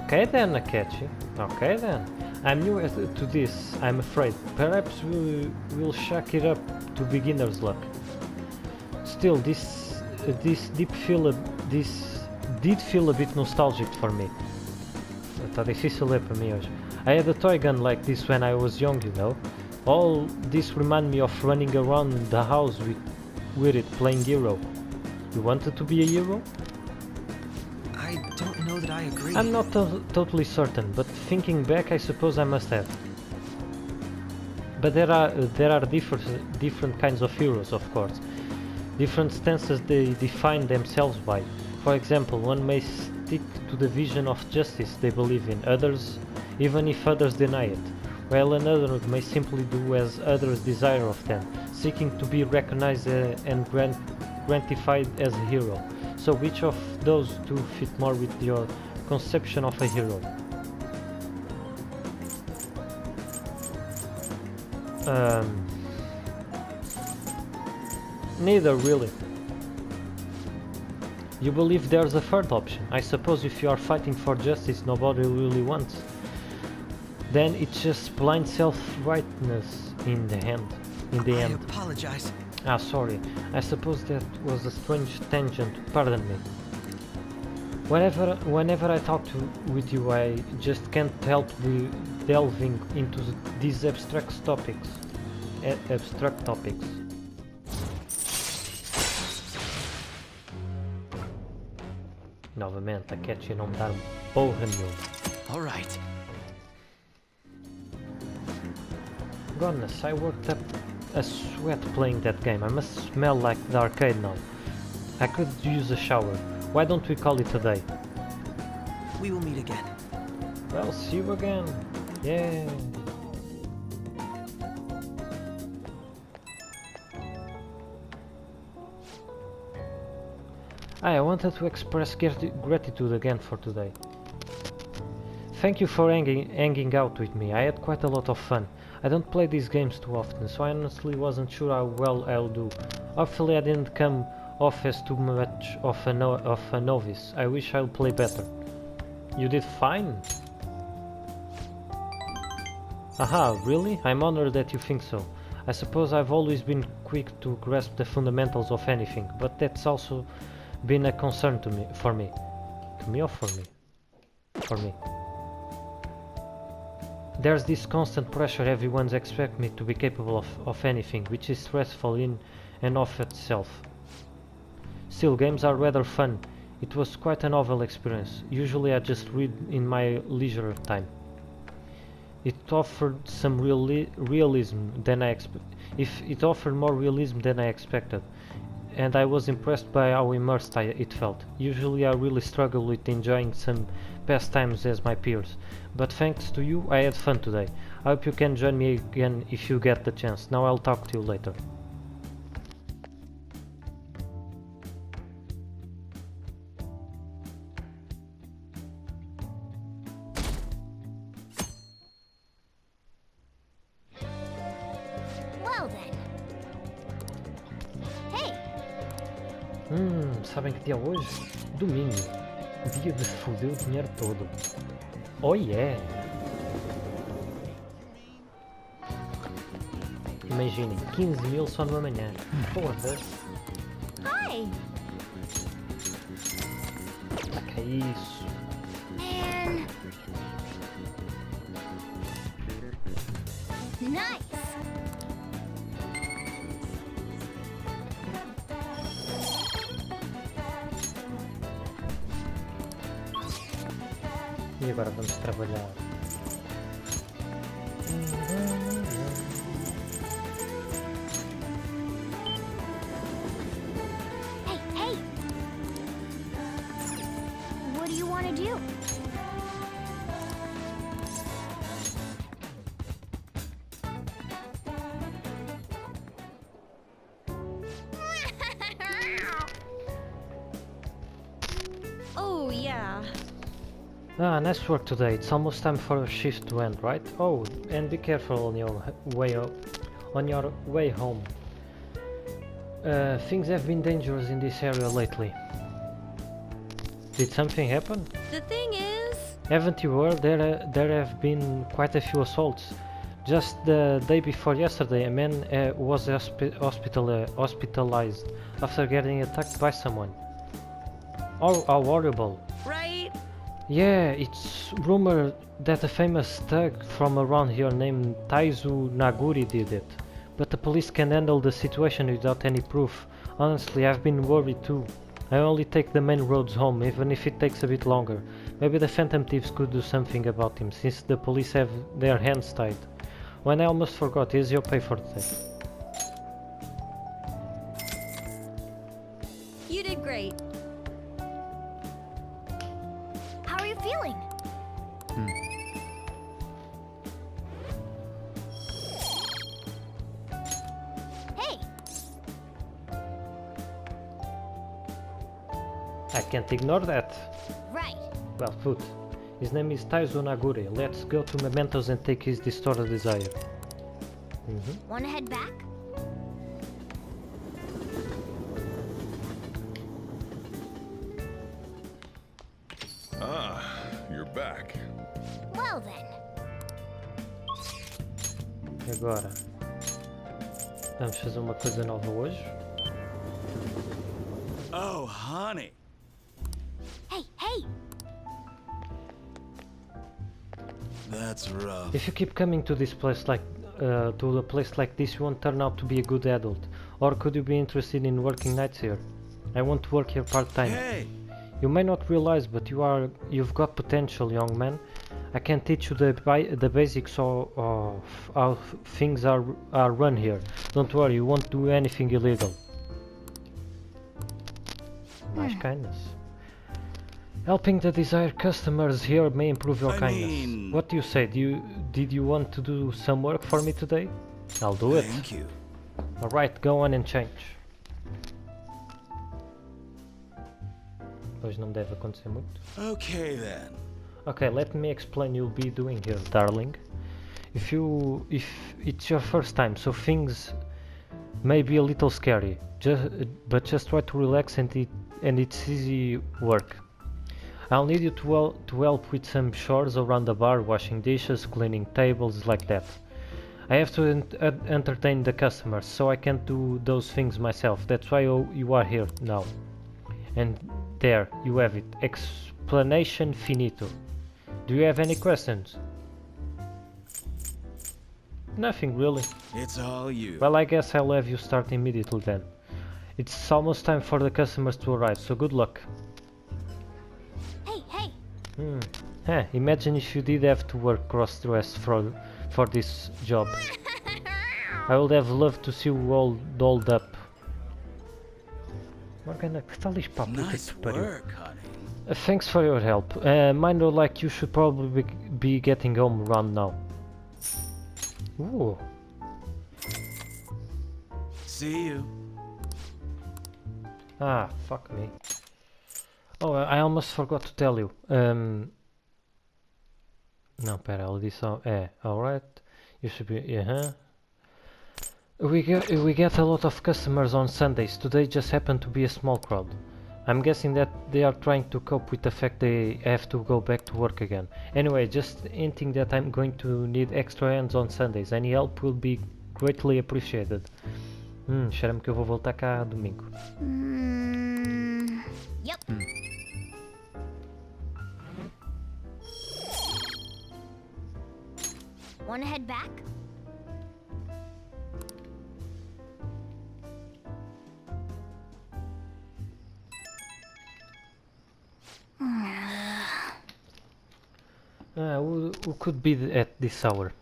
Okay then, Akechi. Okay then. I'm new to this, I'm afraid. Perhaps we'll shack it up to beginner's luck. Still, this did feel a bit nostalgic for me. Está difícil ler para mim hoje. I had a toy gun like this when I was young, you know. All this remind me of running around the house with it playing hero. You wanted to be a hero? I don't know that I agree. I'm not totally certain, but thinking back, I suppose I must have. But there are different kinds of heroes, of course. Different stances they define themselves by. For example, one may stick to the vision of justice they believe in, others, even if others deny it, while another may simply do as others desire of them, seeking to be recognized and gratified as a hero. So which of those two fit more with your conception of a hero? Neither really. You believe there's a third option. I suppose if you are fighting for justice nobody really wants, then it's just blind self-rightness in the end. I apologize. Ah, sorry. I suppose that was a strange tangent. Pardon me. Whenever I talk with you, I just can't help delving into these abstract topics. Novamente, a Catchy não me dá porra nenhuma. All right. Goodness, I worked up a sweat playing that game. I must smell like the arcade now. I could use a shower. Why don't we call it a day? We will meet again. Well, see you again. Yeah. I wanted to express gratitude again for today. Thank you for hanging out with me. I had quite a lot of fun. I don't play these games too often, so I honestly wasn't sure how well I'll do. Hopefully I didn't come off as too much of a novice. I wish I'll play better. You did fine? Aha, really? I'm honored that you think so. I suppose I've always been quick to grasp the fundamentals of anything, but that's also been a concern for me. To me or for me? For me. There's this constant pressure everyone expects me to be capable of anything, which is stressful in and of itself. Still, games are rather fun. It was quite a novel experience. Usually I just read in my leisure time. It offered some realism than I it offered more realism than I expected, and I was impressed by how immersed it felt. Usually I really struggle with enjoying some pastimes as my peers, but thanks to you I had fun today. I hope you can join me again if you get the chance. Now I'll talk to you later. Well then. Hey! Sabem que dia é hoje? Domingo. Dia de foder o dinheiro todo. Oh yeah! Imaginem, 15 mil só numa manhã. Foda-se. Hi! Ah, que é isso? Man! Nice! E agora vamos trabalhar. Hey, hey! What do you want to do? Oh, yeah. Ah, nice work today. It's almost time for a shift to end, right? Oh, and be careful on your way home. Things have been dangerous in this area lately. Did something happen? The thing is... Haven't you heard? There have been quite a few assaults. Just the day before yesterday, a man was hospitalized after getting attacked by someone. Oh, how horrible. Right? Yeah, it's rumored that a famous thug from around here named Taizu Naguri did it, but the police can handle the situation without any proof Honestly, I've been worried too. I only take the main roads home, even if it takes a bit longer. Maybe the Phantom Thieves could do something about him, since the police have their hands tied. When I almost forgot, here's your pay for today. You did great. How are you feeling? Hey, I can't ignore that. right. Well put. His name is Taizo Nagure. Let's go to Mementos and take his distorted desire. Wanna head back? Ah, you're back. Well then. E agora? Vamos fazer uma coisa nova hoje. Oh, honey. Hey, hey! That's rough. If you keep coming to this place like to a place like this, you won't turn out to be a good adult. Or could you be interested in working nights here? I want to work here part-time. Hey! You may not realize, but you've got potential, young man. I can teach you the basics of how things are run here. Don't worry, you won't do anything illegal. Nice kindness. Helping the desired customers here may improve your kindness. What do you say? Did you want to do some work for me today? I'll do it. Thank you. Alright, go on and change. Hoje não deve acontecer muito. Okay then. Okay, let me explain you'll be doing here, darling. If it's your first time, so things may be a little scary. But just try to relax and it's easy work. I'll need you to help with some chores around the bar, washing dishes, cleaning tables, like that. I have to entertain the customers, so I can't do those things myself. That's why you are here now. And there, you have it. Explanation finito. Do you have any questions? Nothing really. It's all you. Well, I guess I'll have you start immediately then. It's almost time for the customers to arrive, so good luck. Hey, hey! Imagine if you did have to work cross-dressed for this job. I would have loved to see you all dolled up. Morgana, que tal isto para a puta que Nice te pariu? work, honey. Thanks for your help. Mine look like you should probably be getting home around now. Ooh. See you. Ah, fuck me. Oh, I almost forgot to tell you. Não, pera, ela disse... alright. You should be... We get a lot of customers on Sundays. Today just happened to be a small crowd. I'm guessing that they are trying to cope with the fact they have to go back to work again. Anyway, just hinting that I'm going to need extra hands on Sundays. Any help will be greatly appreciated. Cheira-me que eu vou voltar cá domingo. Yep. Wanna head back? Who could be at this hour?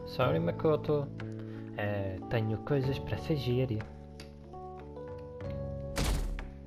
Sorry, Makoto. Tenho coisas para fazer.